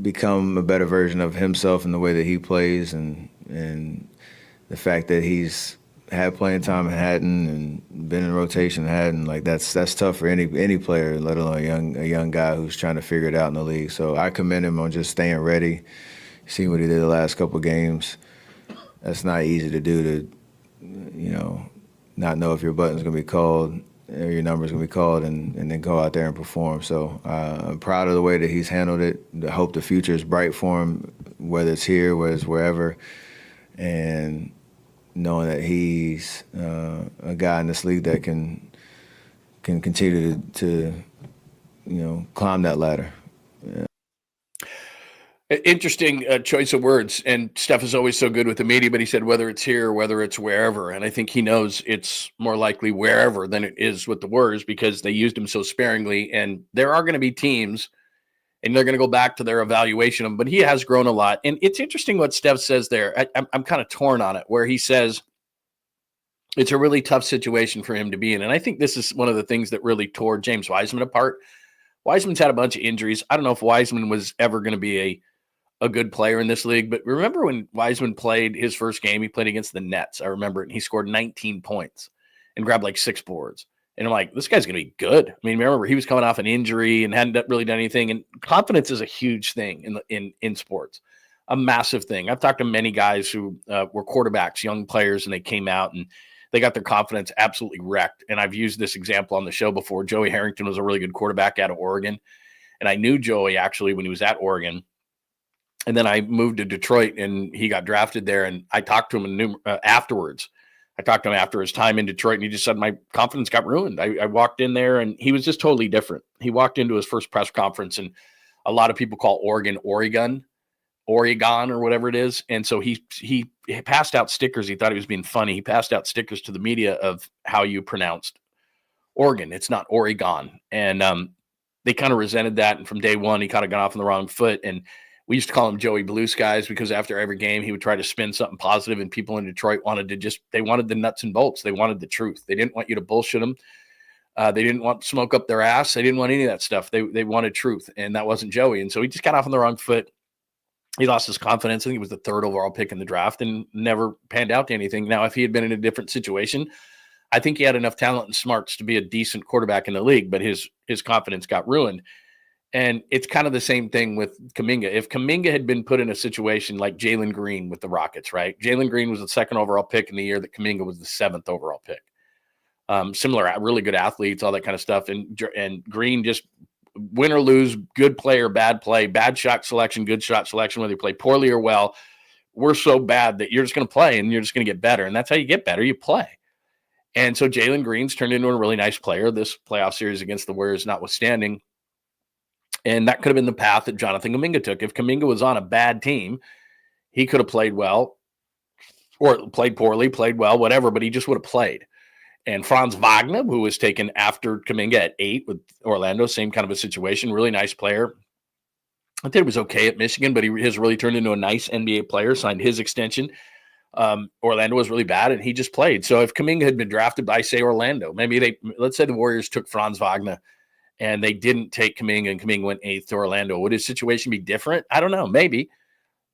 become a better version of himself in the way that he plays, and the fact that he's had playing time in Hatton and been in rotation in Hatton, like that's tough for any player, let alone a young guy who's trying to figure it out in the league. So I commend him on just staying ready, seeing what he did the last couple of games. That's not easy to do, to not know if your button's going to be called or your number's going to be called, and then go out there and perform. So I'm proud of the way that he's handled it. I hope the future is bright for him, whether it's here, whether it's wherever, and knowing that he's a guy in this league that can continue to climb that ladder. Yeah. Interesting choice of words. And Steph is always so good with the media, but he said whether it's here or whether it's wherever. And I think he knows it's more likely wherever than it is with the Warriors, because they used him so sparingly. And there are going to be teams, and they're going to go back to their evaluation of him. But he has grown a lot. And it's interesting what Steph says there. I'm kind of torn on it, where he says it's a really tough situation for him to be in. And I think this is one of the things that really tore James Wiseman apart, 𝐬𝐮𝐬𝐜𝐫𝐷𝐿𝐿 had a bunch of injuries. I don't know if 𝐬𝐻𝐈 was ever going to be a good player in this league, but remember when 𝐬𝐻𝐈 played his first game, he played against the Nets. I remember it, and he scored 19 points and grabbed like 6 boards. And I'm like, this guy's going to be good. I mean, remember, he was coming off an injury and hadn't really done anything. And confidence is a huge thing in sports, a massive thing. I've talked to many guys who were quarterbacks, young players, and they came out and they got their confidence absolutely wrecked. And I've used this example on the show before. Joey Harrington was a really good quarterback out of Oregon. And I knew Joey actually when he was at Oregon. And then I moved to Detroit and he got drafted there. And I talked to him afterwards. I talked to him after his time in Detroit, and he just said my confidence got ruined. I walked in there, and he was just totally different. He walked into his first press conference, and a lot of people call Oregon, or whatever it is. And so he passed out stickers. He thought he was being funny. He passed out stickers to the media of how you pronounced Oregon. It's not Oregon. And they kind of resented that. And from day one, he kind of got off on the wrong foot. And we used to call him Joey Blue Skies because after every game, he would try to spin something positive, and people in Detroit wanted the nuts and bolts. They wanted the truth. They didn't want you to bullshit them. They didn't want smoke up their ass. They didn't want any of that stuff. They wanted truth, and that wasn't Joey. And so he just got off on the wrong foot. He lost his confidence. I think he was the 3rd overall pick in the draft and never panned out to anything. Now, if he had been in a different situation, I think he had enough talent and smarts to be a decent quarterback in the league, but his confidence got ruined. And it's kind of the same thing with Kuminga. If Kuminga had been put in a situation like Jalen Green with the Rockets, right? Jalen Green was the 2nd overall pick in the year that Kuminga was the 7th overall pick. Similar, really good athletes, all that kind of stuff. And Green just win or lose, good play or bad play, bad shot selection, good shot selection, whether you play poorly or well. We're so bad that you're just going to play and you're just going to get better. And that's how you get better. You play. And so Jalen Green's turned into a really nice player this playoff series against the Warriors notwithstanding. And that could have been the path that Jonathan Kuminga took. If Kuminga was on a bad team, he could have played well or played poorly, played well, whatever, but he just would have played. And Franz Wagner, who was taken after Kuminga at 8 with Orlando, same kind of a situation, really nice player. I think he was okay at Michigan, but he has really turned into a nice NBA player, signed his extension. Orlando was really bad, and he just played. So if Kuminga had been drafted by, say, Orlando, let's say the Warriors took Franz Wagner, and they didn't take Kuminga, and Kuminga went 8th to Orlando. Would his situation be different? I don't know, maybe.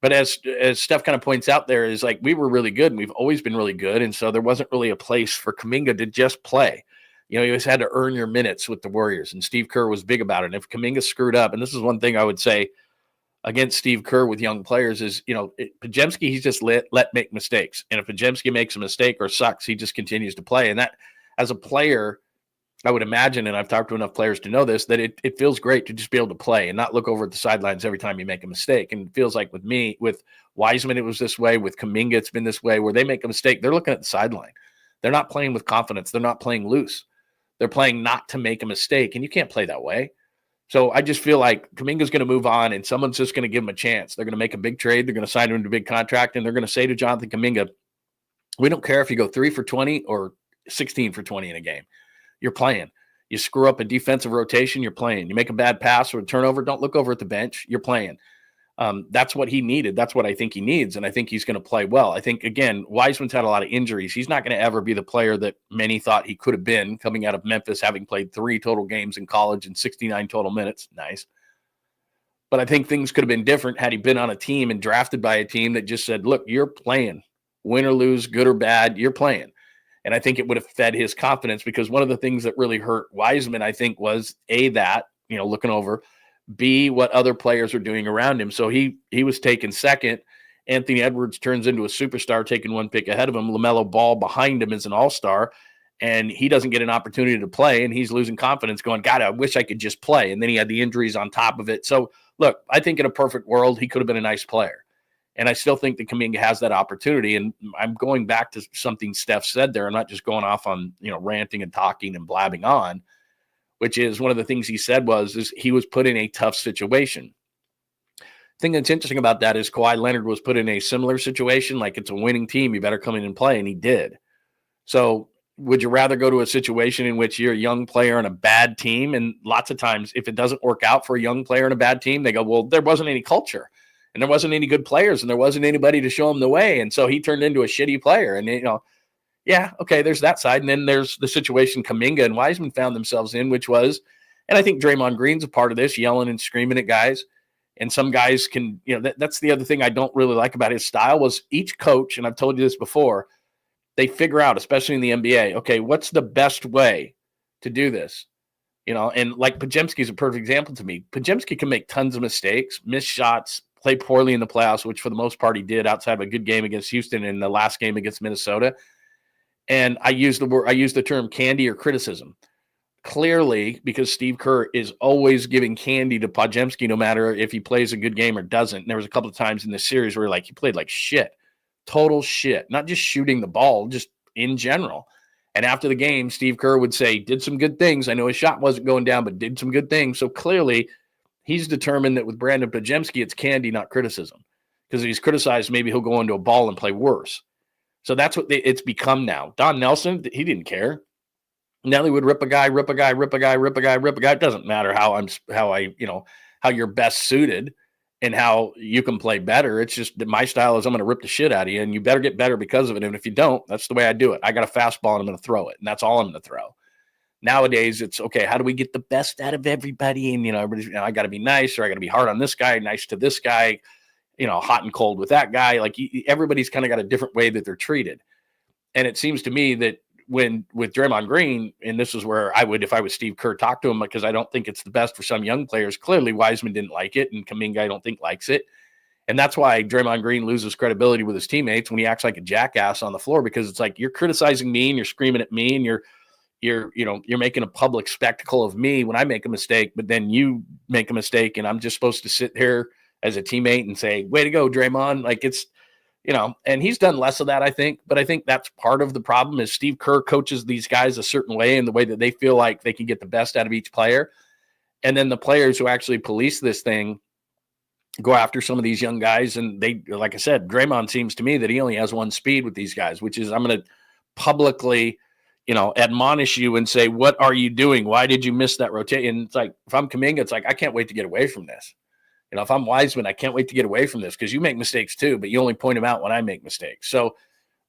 But as Steph kind of points out there, is like we were really good, and we've always been really good, and so there wasn't really a place for Kuminga to just play. You always had to earn your minutes with the Warriors, and Steve Kerr was big about it. And if Kuminga screwed up, and this is one thing I would say against Steve Kerr with young players is, Podziemski, he's just let make mistakes. And if Podziemski makes a mistake or sucks, he just continues to play. And that, as a player, I would imagine, and I've talked to enough players to know this, that it feels great to just be able to play and not look over at the sidelines every time you make a mistake. And it feels like with 𝐬𝐻𝐈, it was this way. With Kuminga, it's been this way, where they make a mistake, they're looking at the sideline. They're not playing with confidence. They're not playing loose. They're playing not to make a mistake, and you can't play that way. So I just feel like Kuminga's going to move on, and someone's just going to give him a chance. They're going to make a big trade. They're going to sign him to a big contract, and they're going to say to Jonathan Kuminga, we don't care if you go 3 for 20 or 16 for 20 in a game. You're playing. You screw up a defensive rotation, you're playing. You make a bad pass or a turnover, don't look over at the bench. You're playing. That's what he needed. That's what I think he needs, and I think he's going to play well. I think, again, 𝐬𝐻𝐈's had a lot of injuries. He's not going to ever be the player that many thought he could have been coming out of Memphis, having played 3 total games in college and 69 total minutes. Nice. But I think things could have been different had he been on a team and drafted by a team that just said, look, you're playing. Win or lose, good or bad, you're playing. And I think it would have fed his confidence, because one of the things that really hurt 𝐬𝐻𝐈, I think, was A, that, looking over, B, what other players are doing around him. So he was taken second. Anthony Edwards turns into a superstar, taking 1 pick ahead of him. LaMelo Ball behind him is an all-star, and he doesn't get an opportunity to play, and he's losing confidence going, God, I wish I could just play. And then he had the injuries on top of it. So, look, I think in a perfect world, he could have been a nice player. And I still think that Kuminga has that opportunity. And I'm going back to something Steph said there. I'm not just going off on, ranting and talking and blabbing on, which is one of the things he said is he was put in a tough situation. The thing that's interesting about that is Kawhi Leonard was put in a similar situation. Like, it's a winning team, you better come in and play. And he did. So would you rather go to a situation in which you're a young player on a bad team? And lots of times, if it doesn't work out for a young player on a bad team, they go, well, there wasn't any culture. And there wasn't any good players, and there wasn't anybody to show him the way. And so he turned into a shitty player. And, yeah, okay, there's that side. And then there's the situation Kuminga and 𝐬𝐻𝐈 found themselves in, which was, And I think Draymond Green's a part of this, yelling and screaming at guys. And some guys can, that's the other thing I don't really like about his style was each coach, and I've told you this before, they figure out, especially in the NBA, okay, what's the best way to do this? And like Podziemski's a perfect example to me. Podziemski can make tons of mistakes, miss shots, play poorly in the playoffs, which for the most part he did outside of a good game against Houston and the last game against Minnesota. And I use the term candy or criticism. Clearly, because Steve Kerr is always giving candy to Podziemski no matter if he plays a good game or doesn't. And there was a couple of times in this series where he played like shit, total shit, not just shooting the ball, just in general. And after the game, Steve Kerr would say, did some good things. I know his shot wasn't going down, but did some good things. So clearly, he's determined that with Brandon Podziemski, it's candy, not criticism. Because if he's criticized, maybe he'll go into a ball and play worse. So that's what it's become now. Don Nelson, he didn't care. Nelly would rip a guy. It doesn't matter how you're best suited and how you can play better. It's just that my style is I'm going to rip the shit out of you, and you better get better because of it. And if you don't, that's the way I do it. I got a fastball, and I'm going to throw it, and that's all I'm going to throw. Nowadays, it's, okay, how do we get the best out of everybody? And, I got to be nice, or I got to be hard on this guy, nice to this guy, hot and cold with that guy. Like, everybody's kind of got a different way that they're treated. And it seems to me that with Draymond Green, and this is where I would, if I was Steve Kerr, talk to him, because I don't think it's the best for some young players. Clearly, 𝐬𝐻𝐫𝐞 didn't like it, and Kuminga I don't think likes it. And that's why Draymond Green loses credibility with his teammates when he acts like a jackass on the floor, because it's like, you're criticizing me and you're screaming at me and you're making a public spectacle of me when I make a mistake, but then you make a mistake and I'm just supposed to sit here as a teammate and say, way to go, Draymond. Like, it's, and he's done less of that, I think, but I think that's part of the problem is Steve Kerr coaches these guys a certain way in the way that they feel like they can get the best out of each player. And then the players who actually police this thing go after some of these young guys. And they, like I said, Draymond seems to me that he only has one speed with these guys, which is, I'm going to publicly, admonish you and say, what are you doing? Why did you miss that rotation? It's like, if I'm Kuminga, it's like, I can't wait to get away from this. If I'm 𝐬𝐻𝐫𝐞, I can't wait to get away from this, because you make mistakes too, but you only point them out when I make mistakes. So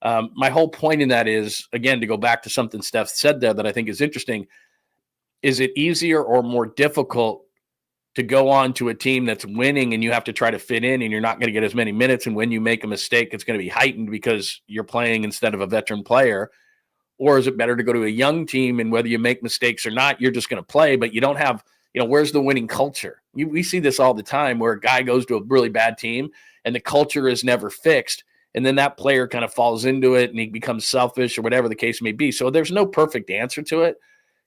my whole point in that is, again, to go back to something Steph said there that I think is interesting. Is it easier or more difficult to go on to a team that's winning and you have to try to fit in and you're not going to get as many minutes, and when you make a mistake, it's going to be heightened because you're playing instead of a veteran player? Or is it better to go to a young team and whether you make mistakes or not, you're just going to play, but you don't have – where's the winning culture? We see this all the time where a guy goes to a really bad team and the culture is never fixed. And then that player kind of falls into it and he becomes selfish or whatever the case may be. So there's no perfect answer to it,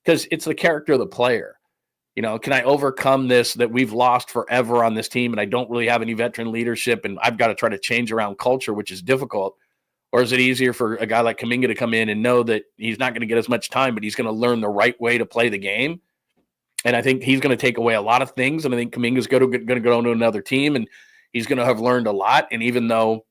because it's the character of the player. Can I overcome this that we've lost forever on this team and I don't really have any veteran leadership and I've got to try to change around culture, which is difficult? Or is it easier for a guy like Kuminga to come in and know that he's not going to get as much time, but he's going to learn the right way to play the game? And I think he's going to take away a lot of things. And I think Kuminga's going to go into another team and he's going to have learned a lot. And even though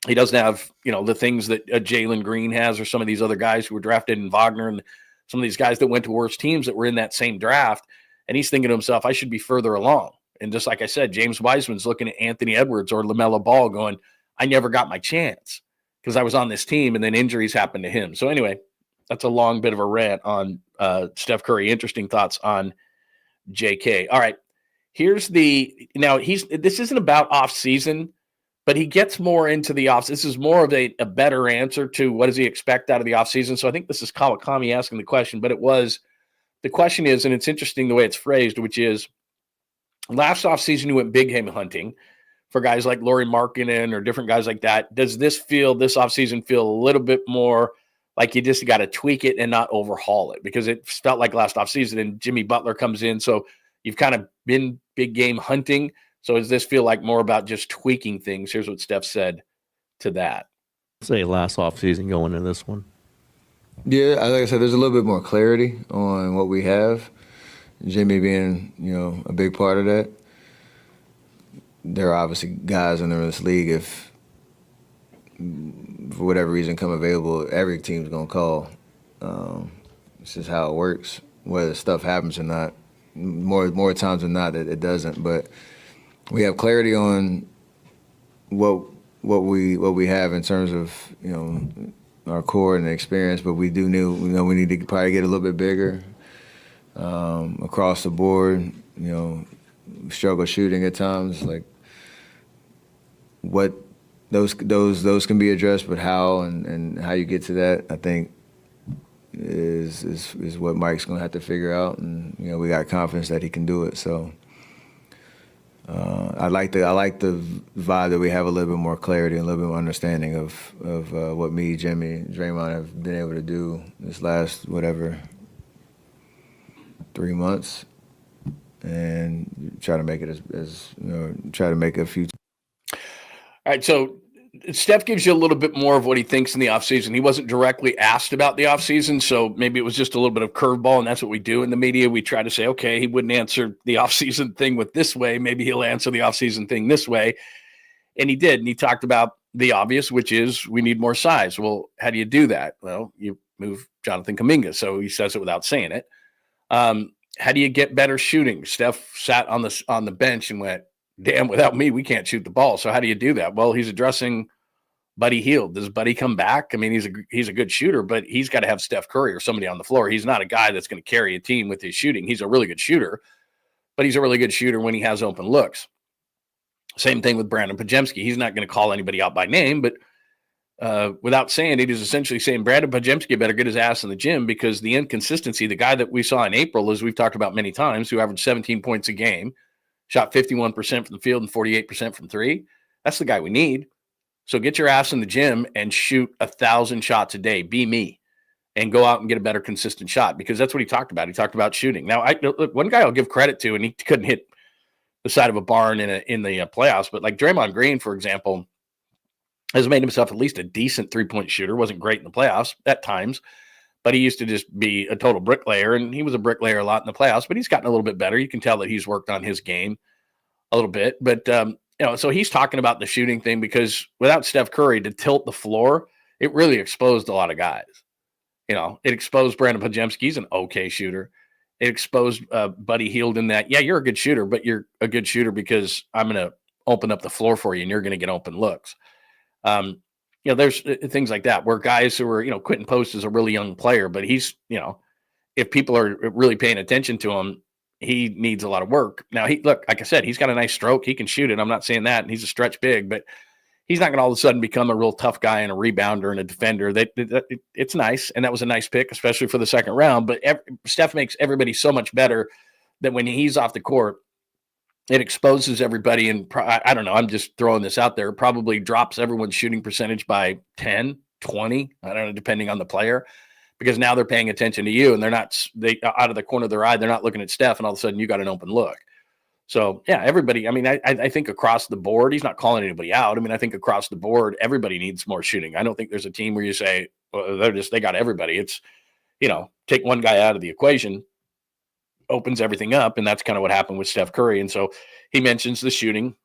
he doesn't have, the things that Jalen Green has or some of these other guys who were drafted in Wagner and some of these guys that went to worse teams that were in that same draft, and he's thinking to himself, I should be further along. And just like I said, James Wiseman's looking at Anthony Edwards or LaMelo Ball going, I never got my chance because I was on this team and then injuries happened to him. So anyway, that's a long bit of a rant on Steph Curry. Interesting thoughts on 𝐬𝐿. All right. This isn't about off season, but he gets more into the off. This is more of a better answer to what does he expect out of the off season. So I think this is Kawakami asking the question, but the question is, and it's interesting the way it's phrased, which is last off season, you went big game hunting for guys like Lauri Markkanen or different guys like that. Does this off season feel a little bit more like you just got to tweak it and not overhaul it? Because it felt like last offseason and Jimmy Butler comes in. So you've kind of been big game hunting. So does this feel like more about just tweaking things? Here's what Steph said to that. Say last offseason going into this one. Yeah, like I said, there's a little bit more clarity on what we have. Jimmy being, a big part of that. There are obviously guys in this league, if for whatever reason come available, every team's going to call. It's just how it works, whether stuff happens or not. More times than not, it doesn't. But we have clarity on what we have in terms of our core and the experience. But we do we need to probably get a little bit bigger. across the board. Struggle shooting at times. Like what those can be addressed, but how and how you get to that, I think, is what Mike's gonna have to figure out. And we got confidence that he can do it. So. I like the vibe that we have a little bit more clarity and a little bit more understanding of what me, Jimmy, Draymond have been able to do this last 3 months, and try to make it try to make a few. All right, so Steph gives you a little bit more of what he thinks in the offseason. He wasn't directly asked about the offseason, so maybe it was just a little bit of curveball, and that's what we do in the media. We try to say, okay, he wouldn't answer the offseason thing with this way. Maybe he'll answer the offseason thing this way. And he did, and he talked about the obvious, which is we need more size. Well, how do you do that? Well, you move Jonathan Kuminga, so he says it without saying it. How do you get better shooting? Steph sat on the bench and went, damn, without me, we can't shoot the ball. So how do you do that? Well, he's addressing Buddy Hield. Does Buddy come back? I mean, he's a good shooter, but he's got to have Steph Curry or somebody on the floor. He's not a guy that's going to carry a team with his shooting. He's a really good shooter, but he's a really good shooter when he has open looks. Same thing with Brandon Podziemski. He's not going to call anybody out by name, but without saying it, he's essentially saying Brandon Podziemski better get his ass in the gym, because the inconsistency, the guy that we saw in April, as we've talked about many times, who averaged 17 points a game, shot 51% from the field and 48% from three, that's the guy we need. So get your ass in the gym and shoot 1,000 shots a day. Be me, and go out and get a better consistent shot, because that's what he talked about. He talked about shooting. Now, look, one guy I'll give credit to, and he couldn't hit the side of a barn in the playoffs, but like Draymond Green, for example, has made himself at least a decent three-point shooter. Wasn't great in the playoffs at times, but he used to just be a total bricklayer, and he was a bricklayer a lot in the playoffs, but he's gotten a little bit better. You can tell that he's worked on his game a little bit, but so he's talking about the shooting thing, because without Steph Curry to tilt the floor, it really exposed a lot of guys. It exposed Brandon Podziemski. He's an okay shooter. It exposed Buddy Hield in that, yeah, you're a good shooter, but you're a good shooter because I'm going to open up the floor for you and you're going to get open looks. There's things like that where guys who are, Quentin Post is a really young player, but he's, if people are really paying attention to him, he needs a lot of work. Now, like I said, he's got a nice stroke. He can shoot it. I'm not saying that. And he's a stretch big, but he's not going to all of a sudden become a real tough guy and a rebounder and a defender. It's nice. And that was a nice pick, especially for the second round. But Steph makes everybody so much better that when he's off the court, it exposes everybody. And I don't know, I'm just throwing this out there, probably drops everyone's shooting percentage by 10, 20, I don't know, depending on the player. Because now they're paying attention to you, and they're not out of the corner of their eye. They're not looking at Steph, and all of a sudden you got an open look. So yeah, everybody. I mean, I think across the board, he's not calling anybody out. I mean, I think across the board, everybody needs more shooting. I don't think there's a team where you say, well, they got everybody. It's, take one guy out of the equation, opens everything up, and that's kind of what happened with Steph Curry. And so he mentions the shooting,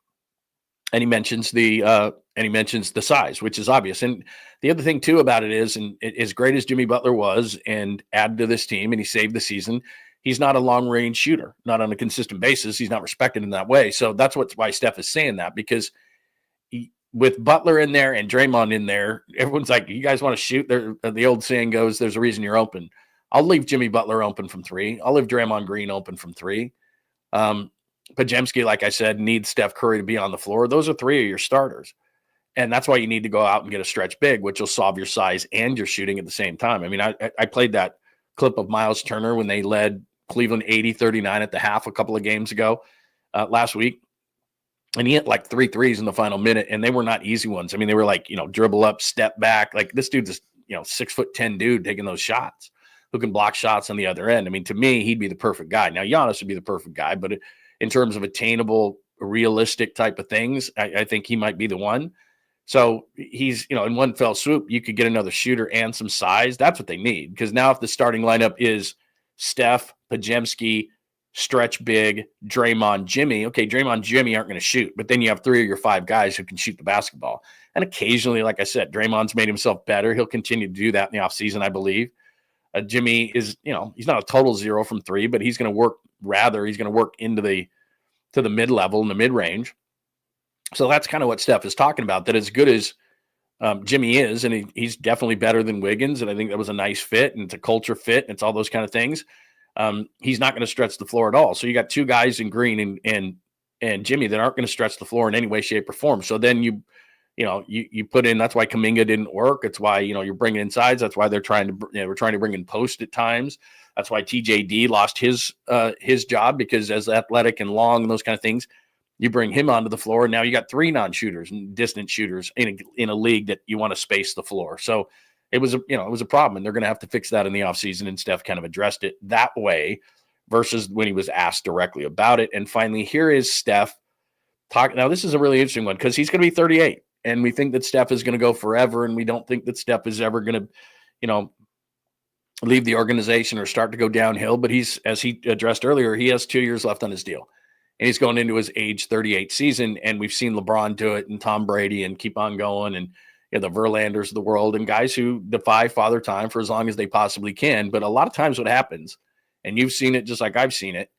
and he mentions the size, which is obvious. And the other thing too about it is, and as great as Jimmy Butler was and added to this team, and he saved the season, he's not a long range shooter, not on a consistent basis. He's not respected in that way. So that's why Steph is saying that, because with Butler in there and Draymond in there, everyone's like, you guys want to shoot? The old saying goes, there's a reason you're open. I'll leave Jimmy Butler open from three. I'll leave Draymond Green open from three. Podziemski, like I said, needs Steph Curry to be on the floor. Those are three of your starters. And that's why you need to go out and get a stretch big, which will solve your size and your shooting at the same time. I mean, I played that clip of Miles Turner when they led Cleveland 80-39 at the half a couple of games ago last week. And he hit like 3 threes in the final minute, and they were not easy ones. I mean, they were like, dribble up, step back. Like, this dude's a, 6'10" dude taking those shots who can block shots on the other end. I mean, to me, he'd be the perfect guy. Now, Giannis would be the perfect guy, but in terms of attainable, realistic type of things, I think he might be the one. So he's, in one fell swoop, you could get another shooter and some size. That's what they need. Because now if the starting lineup is Steph, Podziemski, stretch big, Draymond, Jimmy. Okay, Draymond, Jimmy aren't going to shoot. But then you have 3 of your 5 guys who can shoot the basketball. And occasionally, like I said, Draymond's made himself better. He'll continue to do that in the offseason, I believe. Jimmy is, he's not a total 0 from 3, but he's going to work into the mid-level and the mid-range. So that's kind of what Steph is talking about, that as good as Jimmy is, and he's definitely better than Wiggins, and I think that was a nice fit, and it's a culture fit, and it's all those kind of things. he's not going to stretch the floor at all. So you got two guys in Green and Jimmy that aren't going to stretch the floor in any way, shape, or form. So then you put in, that's why Kuminga didn't work. It's why, you're bringing in sides. That's why they're we're trying to bring in post at times. That's why TJD lost his job, because as athletic and long and those kind of things, you bring him onto the floor. And now you got three non-shooters and distant shooters in a league that you want to space the floor. So it was a problem, and they're going to have to fix that in the offseason. And Steph kind of addressed it that way versus when he was asked directly about it. And finally, here is Steph talking. Now, this is a really interesting one because he's going to be 38. And we think that Steph is going to go forever, and we don't think that Steph is ever going to, leave the organization or start to go downhill. But as he addressed earlier, he has 2 years left on his deal, and he's going into his age 38 season. And we've seen LeBron do it, and Tom Brady, and keep on going, and the Verlanders of the world, and guys who defy father time for as long as they possibly can. But a lot of times what happens, and you've seen it just like I've seen it,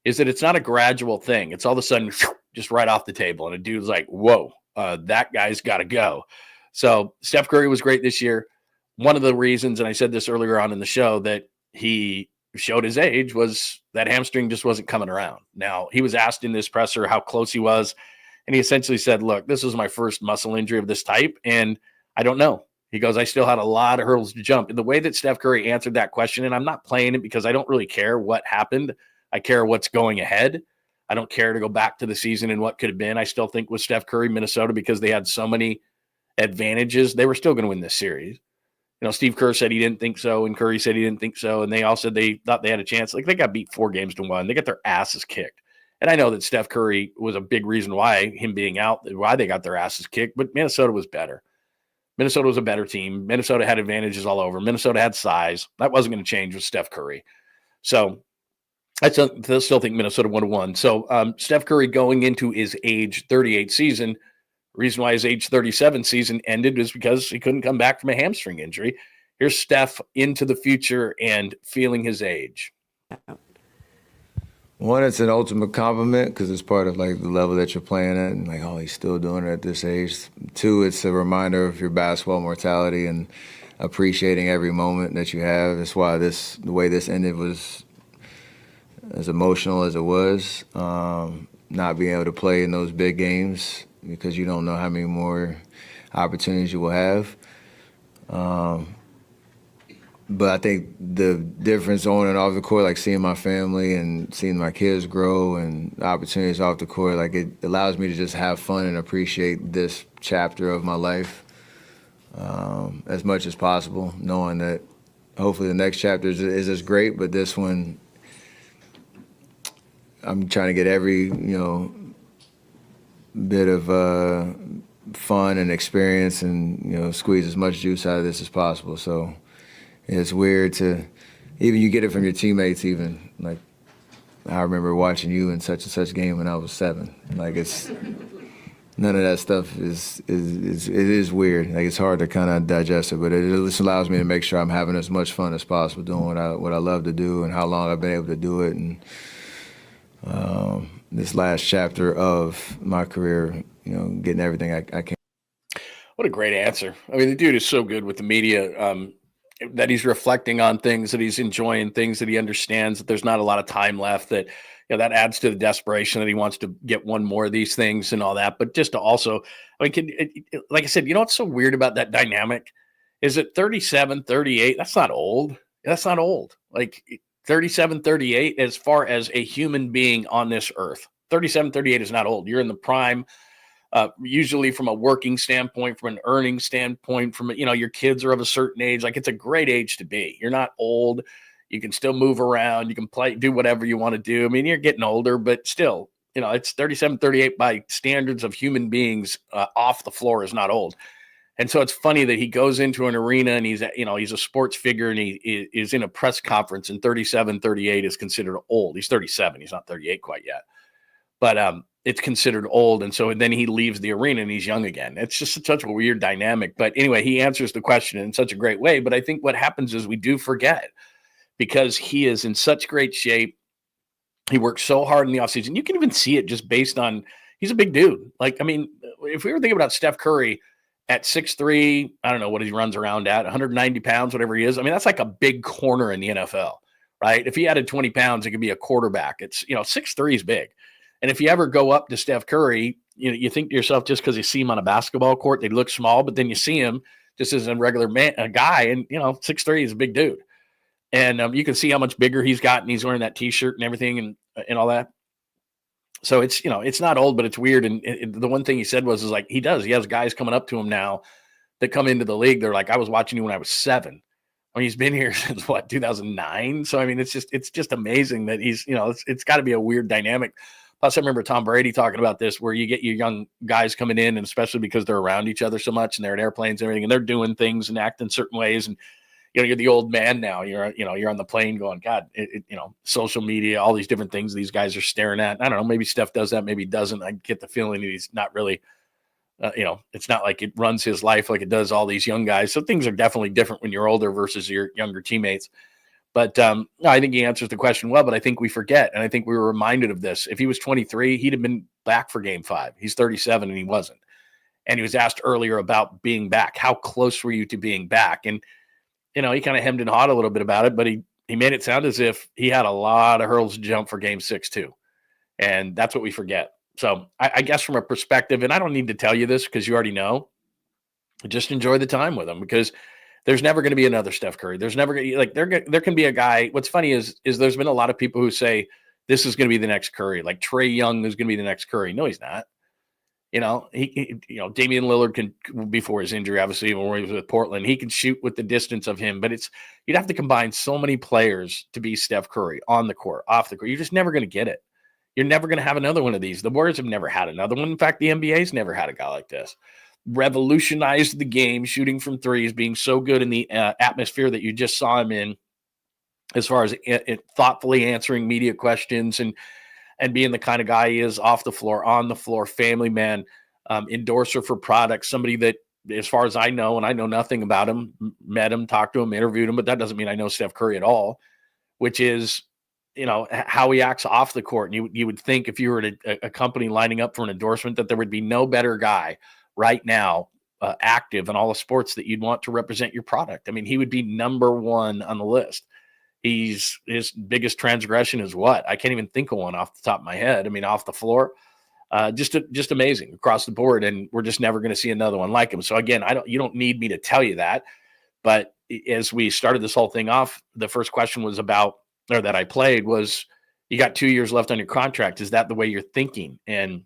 is that it's not a gradual thing. It's all of a sudden just right off the table, and a dude's like, whoa. That guy's got to go. So Steph Curry was great this year. One of the reasons, and I said this earlier on in the show, that he showed his age was that hamstring just wasn't coming around. Now, he was asked in this presser how close he was, and he essentially said, look, this was my first muscle injury of this type, and I don't know. He goes, I still had a lot of hurdles to jump. And the way that Steph Curry answered that question, and I'm not playing it because I don't really care what happened. I care what's going ahead. I don't care to go back to the season and what could have been. I still think with Steph Curry, Minnesota, because they had so many advantages, they were still going to win this series. Steve Kerr said he didn't think so, and Curry said he didn't think so, and they all said they thought they had a chance. Like, they got beat 4-1. They got their asses kicked. And I know that Steph Curry was a big reason why him being out, why they got their asses kicked, but Minnesota was better. Minnesota was a better team. Minnesota had advantages all over. Minnesota had size. That wasn't going to change with Steph Curry. So I still think Minnesota would have won. So Steph Curry going into his age 38 season, the reason why his age 37 season ended is because he couldn't come back from a hamstring injury. Here's Steph into the future and feeling his age. One, it's an ultimate compliment because it's part of like the level that you're playing at, and like, oh, he's still doing it at this age. Two, it's a reminder of your basketball mortality and appreciating every moment that you have. That's why the way this ended was as emotional as it was. Not being able to play in those big games because you don't know how many more opportunities you will have. But I think the difference on and off the court, like seeing my family and seeing my kids grow and the opportunities off the court, like it allows me to just have fun and appreciate this chapter of my life as much as possible, knowing that hopefully the next chapter is as great, but this one, I'm trying to get every, bit of fun and experience and, squeeze as much juice out of this as possible. So it's weird to, even you get it from your teammates even. Like, I remember watching you in such and such game when I was 7. Like, it's, none of that stuff it is weird. Like, it's hard to kind of digest it, but it just allows me to make sure I'm having as much fun as possible doing what I love to do and how long I've been able to do it. And this last chapter of my career, getting everything I can. What a great answer. I mean, the dude is so good with the media, that he's reflecting on things, that he's enjoying things, that he understands that there's not a lot of time left, that that adds to the desperation that he wants to get one more of these things and all that. But just to also, like I said, what's so weird about that dynamic is that 37, 38, that's not old. That's not old. Like 37, 38, as far as a human being on this earth, 37, 38 is not old. You're in the prime, usually from a working standpoint, from an earning standpoint, from, your kids are of a certain age. Like, it's a great age to be. You're not old. You can still move around. You can play, do whatever you want to do. I mean, you're getting older, but still, it's 37, 38 by standards of human beings off the floor is not old. And so it's funny that he goes into an arena and he's a sports figure and he is in a press conference, and 37, 38 is considered old. He's 37. He's not 38 quite yet, but it's considered old. And so then he leaves the arena and he's young again. It's just such a weird dynamic. But anyway, he answers the question in such a great way. But I think what happens is we do forget, because he is in such great shape. He works so hard in the offseason. You can even see it just based on, he's a big dude. Like, I mean, if we were thinking about Steph Curry at 6'3", I don't know what he runs around at, 190 pounds, whatever he is. I mean, that's like a big corner in the NFL, right? If he added 20 pounds, it could be a quarterback. It's, 6'3" is big. And if you ever go up to Steph Curry, you think to yourself, just because you see him on a basketball court, they look small, but then you see him just as a regular man, a guy, and 6'3" is a big dude. And you can see how much bigger he's gotten. He's wearing that T-shirt and everything and all that. So it's, it's not old, but it's weird. And the one thing he said was like, he has guys coming up to him now that come into the league. They're like, I was watching you when I was 7. I mean, he's been here since 2009. So, I mean, it's just amazing that he's, it's got to be a weird dynamic. Plus, I remember Tom Brady talking about this, where you get your young guys coming in, and especially because they're around each other so much and they're in airplanes and everything, and they're doing things and acting certain ways. And, you're the old man now. You're on the plane going, God, social media, all these different things these guys are staring at. I don't know. Maybe Steph does that. Maybe he doesn't. I get the feeling that he's not really, it's not like it runs his life like it does all these young guys. So things are definitely different when you're older versus your younger teammates. But no, I think he answers the question well, but I think we forget. And I think we were reminded of this. If he was 23, he'd have been back for game 5. He's 37 and he wasn't. And he was asked earlier about being back. How close were you to being back? And, he kind of hemmed and hawed a little bit about it, but he made it sound as if he had a lot of hurdles to jump for game 6 too. And that's what we forget. So I guess from a perspective, and I don't need to tell you this because you already know, just enjoy the time with him, because there's never going to be another Steph Curry. There's never going to there can be a guy. What's funny is there's been a lot of people who say this is going to be the next Curry, like Trae Young is going to be the next Curry. No, he's not. He Damian Lillard can, before his injury, obviously, when he was with Portland, he can shoot with the distance of him, but you'd have to combine so many players to be Steph Curry on the court, off the court. You're just never going to get it. You're never going to have another one of these. The Warriors have never had another one. In fact, the NBA's never had a guy like this. Revolutionized the game, shooting from threes, being so good in the atmosphere that you just saw him in, as far as thoughtfully answering media questions and being the kind of guy he is off the floor, on the floor, family man, endorser for products, somebody that, as far as I know, and I know nothing about him, met him, talked to him, interviewed him, but that doesn't mean I know Steph Curry at all, which is, how he acts off the court. And you would think, if you were at a company lining up for an endorsement, that there would be no better guy right now active in all the sports that you'd want to represent your product. I mean, he would be number 1 on the list. His biggest transgression is what? I can't even think of one off the top of my head. I mean, off the floor, just amazing across the board. And we're just never going to see another one like him. So again, you don't need me to tell you that, but as we started this whole thing off, the first question was that I played was, you got 2 years left on your contract. Is that the way you're thinking? And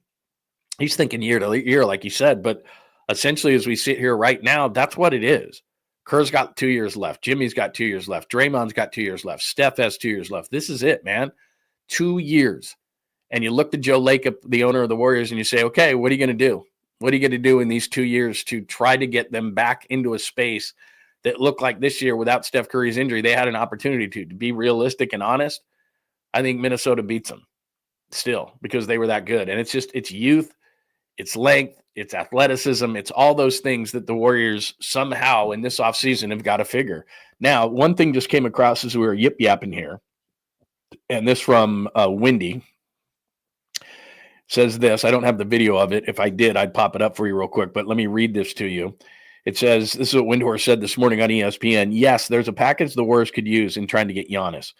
he's thinking year to year, like you said, but essentially as we sit here right now, that's what it is. Kerr's got 2 years left. Jimmy's got 2 years left. Draymond's got 2 years left. Steph has 2 years left. This is it, man. 2 years. And you look to 𝐬𝐝, the owner of the Warriors, and you say, okay, what are you going to do? What are you going to do in these 2 years to try to get them back into a space that looked like this year, without Steph Curry's injury, they had an opportunity to be realistic and honest? I think Minnesota beats them still, because they were that good. And it's youth, it's length, it's athleticism, it's all those things that the Warriors somehow in this offseason have got to figure. Now, one thing just came across as we were yip-yapping here, and this from Wendy says this. I don't have the video of it. If I did, I'd pop it up for you real quick, but let me read this to you. It says, this is what Windhorst said this morning on ESPN. Yes, there's a package the Warriors could use in trying to get Giannis.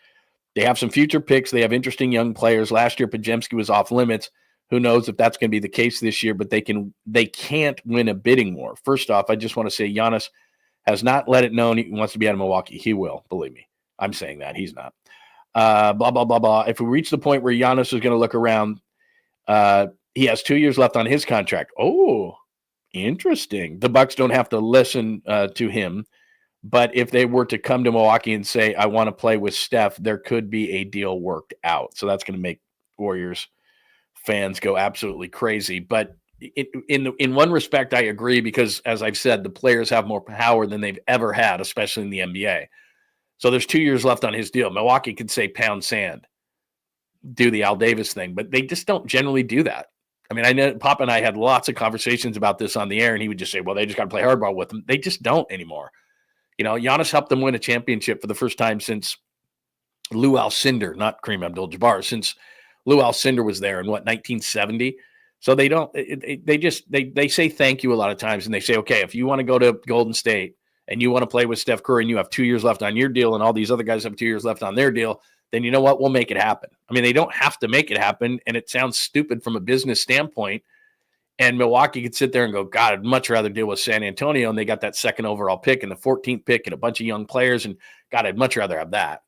They have some future picks. They have interesting young players. Last year, Podziemski was off limits. Who knows if that's going to be the case this year, but they can't win a bidding war. First off, I just want to say Giannis has not let it known he wants to be out of Milwaukee. He will, believe me. I'm saying that. He's not. Blah, blah, blah, blah. If we reach the point where Giannis is going to look around, he has 2 years left on his contract. Oh, interesting. The Bucks don't have to listen to him, but if they were to come to Milwaukee and say, I want to play with Steph, there could be a deal worked out. So that's going to make Warriors fans go absolutely crazy. But in one respect, I agree, because as I've said, the players have more power than they've ever had, especially in the NBA. So there's 2 years left on his deal. Milwaukee could say pound sand, do the Al Davis thing, but they just don't generally do that. I mean, I know Pop and I had lots of conversations about this on the air, and he would just say, well, they just got to play hardball with them. They just don't anymore. Giannis helped them win a championship for the first time since Lou Alcindor, not Kareem Abdul-Jabbar, since Lou Alcindor was there in 1970. So they don't, they say thank you a lot of times, and they say, okay, if you want to go to Golden State and you want to play with Steph Curry and you have 2 years left on your deal and all these other guys have 2 years left on their deal, then you know what? We'll make it happen. I mean, they don't have to make it happen, and it sounds stupid from a business standpoint. And Milwaukee could sit there and go, God, I'd much rather deal with San Antonio, and they got that second overall pick and the 14th pick and a bunch of young players, and God, I'd much rather have that.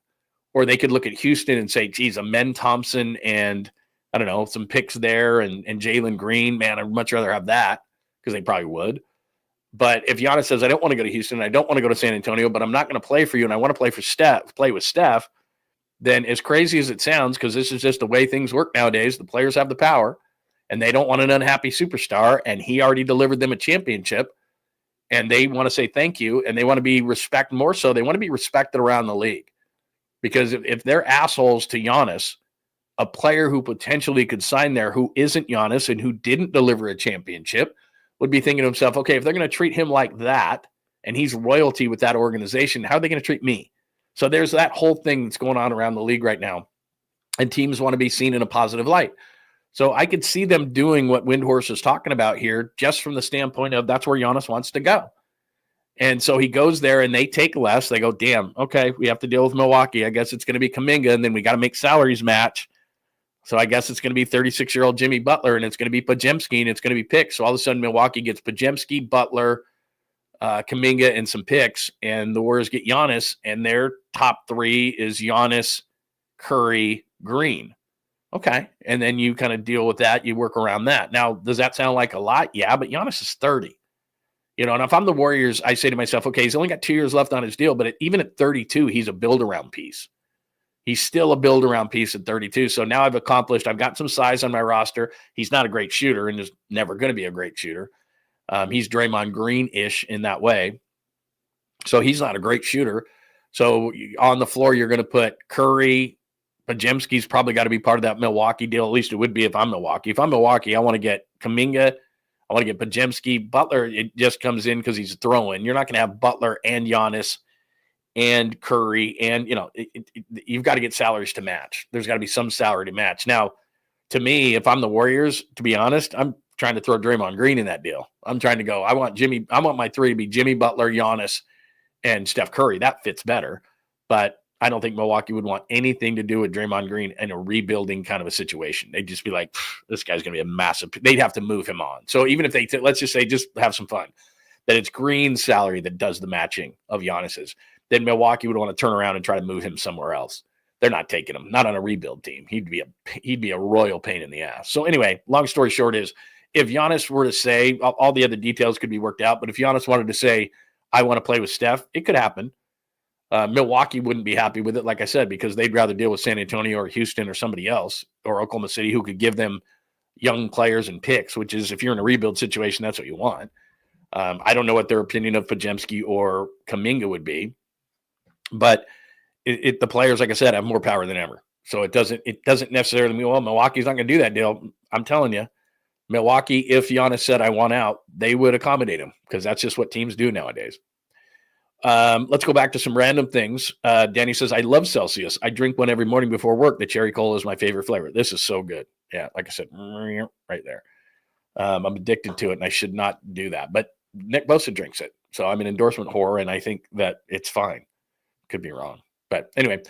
Or they could look at Houston and say, geez, Amen Thompson and, I don't know, some picks there and Jalen Green, man, I'd much rather have that, because they probably would. But if Giannis says, I don't want to go to Houston, I don't want to go to San Antonio, but I'm not going to play for you, and I want to play with Steph, then as crazy as it sounds, because this is just the way things work nowadays, the players have the power, and they don't want an unhappy superstar, and he already delivered them a championship, and they want to say thank you, and they want to be respected more so. They want to be respected around the league. Because if they're assholes to Giannis, a player who potentially could sign there who isn't Giannis and who didn't deliver a championship would be thinking to himself, okay, if they're going to treat him like that and he's royalty with that organization, how are they going to treat me? So there's that whole thing that's going on around the league right now, and teams want to be seen in a positive light. So I could see them doing what Windhorst is talking about here, just from the standpoint of that's where Giannis wants to go. And so he goes there and they take less. They go, damn, okay, we have to deal with Milwaukee. I guess it's going to be Kuminga, and then we got to make salaries match. So I guess it's going to be 36-year-old Jimmy Butler, and it's going to be Podziemski, and it's going to be picks. So all of a sudden Milwaukee gets Podziemski, Butler, Kuminga, and some picks, and the Warriors get Giannis, and their top three is Giannis, Curry, Green. Okay, and then you kind of deal with that. You work around that. Now, does that sound like a lot? Yeah, but Giannis is 30. And if I'm the Warriors, I say to myself, okay, he's only got 2 years left on his deal, but even at 32, he's a build-around piece. He's still a build-around piece at 32. So now I've got some size on my roster. He's not a great shooter and is never going to be a great shooter. He's Draymond Green-ish in that way. So he's not a great shooter. So on the floor, you're going to put Curry. Podziemski's probably got to be part of that Milwaukee deal. At least it would be if I'm Milwaukee. If I'm Milwaukee, I want to get Kuminga. I want to get Podziemski. Butler, it just comes in because he's a throw-in. You're not going to have Butler and Giannis and Curry, and you've got to get salaries to match. There's got to be some salary to match. Now, to me, if I'm the Warriors, to be honest, I'm trying to throw Draymond Green in that deal. I'm trying to go, I want my three to be Jimmy Butler, Giannis, and Steph Curry. That fits better. But I don't think Milwaukee would want anything to do with Draymond Green in a rebuilding kind of a situation. They'd just be like, this guy's going to be a massive – they'd have to move him on. So even if they let's just say just have some fun, that it's Green's salary that does the matching of Giannis's, then Milwaukee would want to turn around and try to move him somewhere else. They're not taking him, not on a rebuild team. He'd be a royal pain in the ass. So anyway, long story short is, if Giannis were to say, all the other details could be worked out, but if Giannis wanted to say, I want to play with Steph, it could happen. Milwaukee wouldn't be happy with it, like I said, because they'd rather deal with San Antonio or Houston or somebody else, or Oklahoma City, who could give them young players and picks, which is, if you're in a rebuild situation, that's what you want. I don't know what their opinion of Podziemski or Kuminga would be, but the players, like I said, have more power than ever. So it doesn't necessarily mean, well, Milwaukee's not going to do that deal. I'm telling you, Milwaukee, if Giannis said, I want out, they would accommodate him, because that's just what teams do nowadays. Let's go back to some random things. Danny says, I love Celsius. I drink one every morning before work. The cherry cola is my favorite flavor. This is so good. Yeah, like I said, right there. I'm addicted to it, and I should not do that. But Nick Bosa drinks it. So I'm an endorsement whore, and I think that it's fine. Could be wrong. But anyway,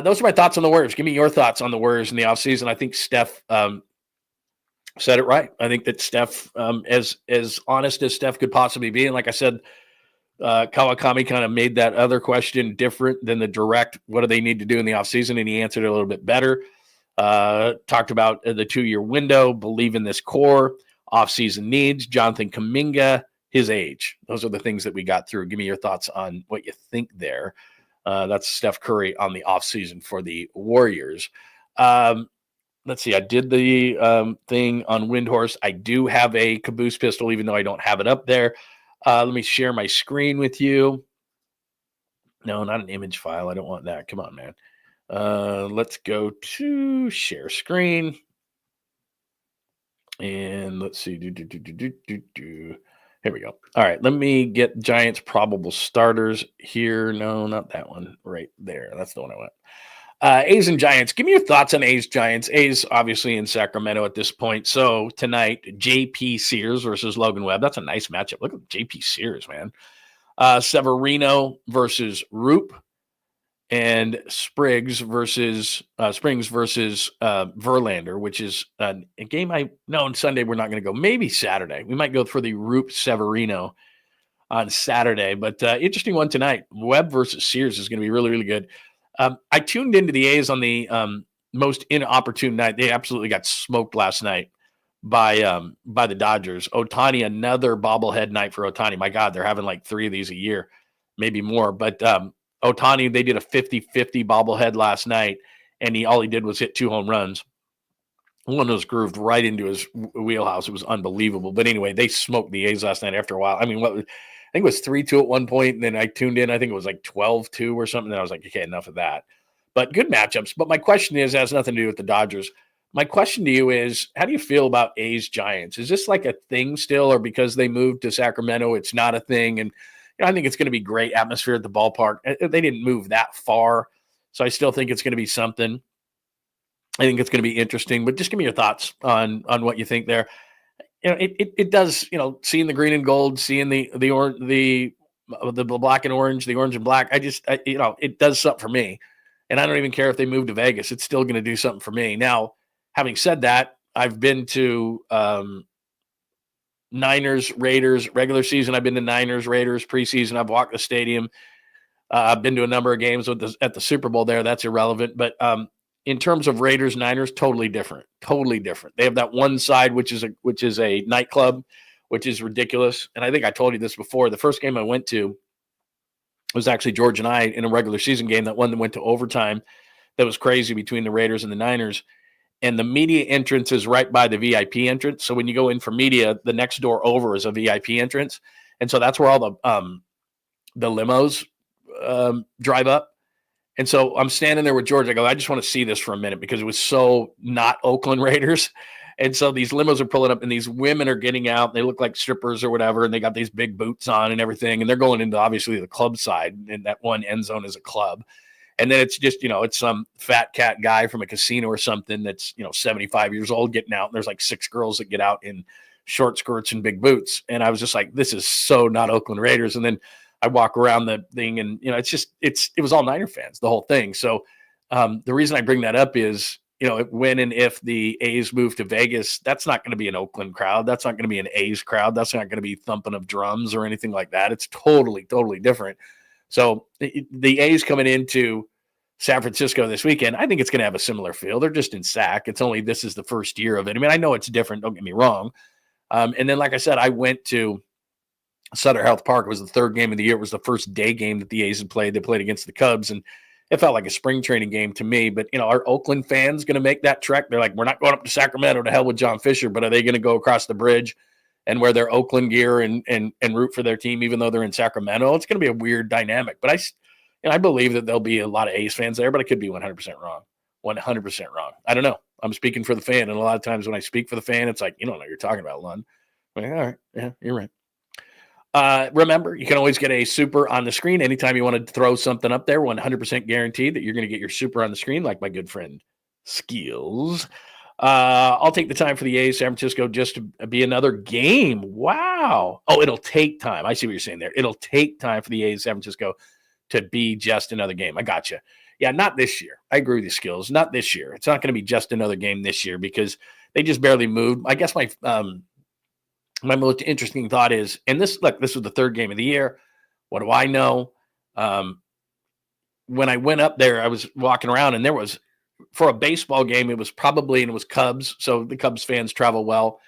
those are my thoughts on the Warriors. Give me your thoughts on the Warriors in the offseason. I think Steph said it right. I think that Steph, as honest as Steph could possibly be, and like I said, Kawakami kind of made that other question different than the direct, what do they need to do in the offseason? And he answered it a little bit better. Talked about the 2-year window, believe in this core, offseason needs, Jonathan Kuminga, his age. Those are the things that we got through. Give me your thoughts on what you think there. That's Steph Curry on the offseason for the Warriors. Let's see. I did the thing on Windhorst. I do have a caboose pistol, even though I don't have it up there. Let me share my screen with you. No, not an image file. I don't want that. Come on, man. Let's go to share screen. And let's see. Here we go. All right. Let me get Giants probable starters here. No, not that one. Right there. That's the one I want. A's and Giants. Give me your thoughts on A's Giants. A's obviously in Sacramento at this point. So tonight, J.P. Sears versus Logan Webb. That's a nice matchup. Look at J.P. Sears, man. Severino versus Roop, and Springs versus Verlander, which is a game on Sunday we're not going to go. Maybe Saturday. We might go for the Roop Severino on Saturday, but interesting one tonight. Webb versus Sears is going to be really, really good. I tuned into the A's on the most inopportune night. They absolutely got smoked last night by the Dodgers. Ohtani, another bobblehead night for Ohtani. My God, they're having like 3 of these a year, maybe more. But Ohtani, they did a 50-50 bobblehead last night, and all he did was hit 2 home runs. One was grooved right into his wheelhouse. It was unbelievable. But anyway, they smoked the A's last night after a while. I mean, I think it was 3-2 at one point, and then I tuned in. I think it was like 12-2 or something. And I was like, okay, enough of that. But good matchups. But my question is, it has nothing to do with the Dodgers. My question to you is, how do you feel about A's Giants? Is this like a thing still, or because they moved to Sacramento, it's not a thing? And I think it's going to be great atmosphere at the ballpark. They didn't move that far, so I still think it's going to be something. I think it's going to be interesting. But just give me your thoughts on what you think there. It does. Seeing the green and gold, seeing the black and orange, the orange and black. It does something for me. And I don't even care if they move to Vegas. It's still going to do something for me. Now, having said that, I've been to Niners, Raiders, regular season. I've been to Niners, Raiders, preseason. I've walked the stadium. I've been to a number of games at the Super Bowl there. That's irrelevant. But in terms of Raiders, Niners, totally different. Totally different. They have that one side, which is a nightclub, which is ridiculous. And I think I told you this before. The first game I went to was actually George and I in a regular season game, that one that went to overtime. That was crazy between the Raiders and the Niners. And the media entrance is right by the VIP entrance. So when you go in for media, the next door over is a VIP entrance. And so that's where all the limos drive up. And so I'm standing there with George. I go, I just want to see this for a minute because it was so not Oakland Raiders. And so these limos are pulling up and these women are getting out. They look like strippers or whatever. And they got these big boots on and everything. And they're going into obviously the club side. And that one end zone is a club. And then it's just, it's some fat cat guy from a casino or something that's, 75 years old getting out. And there's like 6 girls that get out in short skirts and big boots. And I was just like, this is so not Oakland Raiders. And then I walk around the thing and, it was all Niner fans, the whole thing. So the reason I bring that up is, when and if the A's move to Vegas, that's not going to be an Oakland crowd. That's not going to be an A's crowd. That's not going to be thumping of drums or anything like that. It's totally, totally different. So the A's coming into San Francisco this weekend, I think it's going to have a similar feel. They're just in SAC. This is the first year of it. I mean, I know it's different. Don't get me wrong. And then, like I said, I went to Sutter Health Park. It was the 3rd game of the year. It was the first day game that the A's had played. They played against the Cubs, and it felt like a spring training game to me. But, are Oakland fans going to make that trek? They're like, we're not going up to Sacramento to hell with John Fisher, but are they going to go across the bridge and wear their Oakland gear and root for their team even though they're in Sacramento? It's going to be a weird dynamic. But I believe that there'll be a lot of A's fans there, but I could be 100% wrong. 100% wrong. I don't know. I'm speaking for the fan, and a lot of times when I speak for the fan, it's like, you don't know what you're talking about, Lund. I'm like, all right, yeah, you're right. Remember, you can always get a super on the screen anytime you want to throw something up there. 100% guaranteed that you're going to get your super on the screen, like my good friend 𝐶𝐿𝐴𝐵𝐿. I'll take the time for the A's San Francisco just to be another game. Wow. Oh, it'll take time. I see what you're saying there. It'll take time for the A's San Francisco to be just another game. I got you. Yeah, not this year. I agree with you, 𝐶𝐿𝐴𝐵𝐿. Not this year. It's not going to be just another game this year because they just barely moved. I guess my most interesting thought is, and this was the 3rd game of the year. What do I know? When I went up there, I was walking around, and there was, for a baseball game, it was Cubs. So the Cubs fans travel well.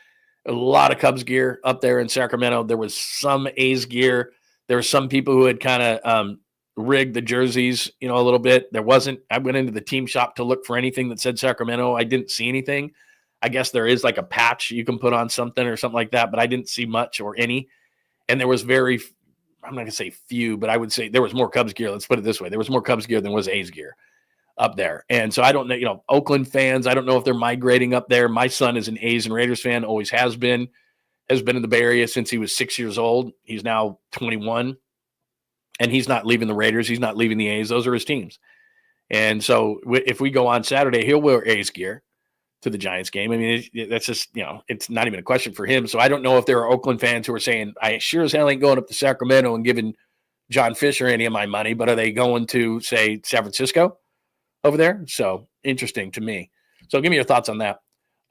A lot of Cubs gear up there in Sacramento. There was some A's gear. There were some people who had kind of rigged the jerseys, a little bit. There wasn't. I went into the team shop to look for anything that said Sacramento. I didn't see anything. I guess there is like a patch you can put on something or something like that, but I didn't see much or any. And there was I'm not going to say few, but I would say there was more Cubs gear. Let's put it this way. There was more Cubs gear than was A's gear up there. And so I don't know, Oakland fans, I don't know if they're migrating up there. My son is an A's and Raiders fan, always has been in the Bay Area since he was 6 years old. He's now 21. And he's not leaving the Raiders. He's not leaving the A's. Those are his teams. And so if we go on Saturday, he'll wear A's gear to the Giants game. I mean, that's just, it's not even a question for him. So I don't know if there are Oakland fans who are saying, I sure as hell ain't going up to Sacramento and giving John Fisher any of my money, but are they going to, say, San Francisco over there? So interesting to me. So give me your thoughts on that.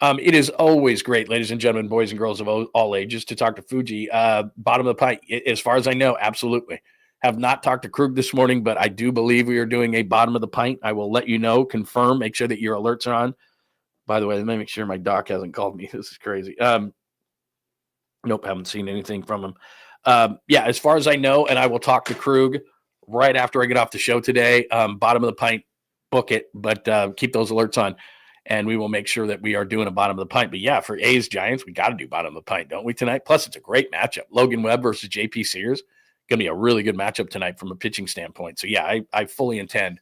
It is always great, ladies and gentlemen, boys and girls of all ages, to talk to Fuji. Bottom of the pint, as far as I know, absolutely. Have not talked to Krug this morning, but I do believe we are doing a bottom of the pint. I will let you know, confirm, make sure that your alerts are on. By the way, let me make sure my doc hasn't called me. This is crazy. Nope, haven't seen anything from him. Yeah, as far as I know, and I will talk to Krug right after I get off the show today. Bottom of the pint, book it, but keep those alerts on, and we will make sure that we are doing a bottom of the pint. But yeah, for A's Giants, we got to do bottom of the pint, don't we, tonight? Plus, it's a great matchup. Logan Webb versus J.P. Sears. Going to be a really good matchup tonight from a pitching standpoint. So yeah, I fully intend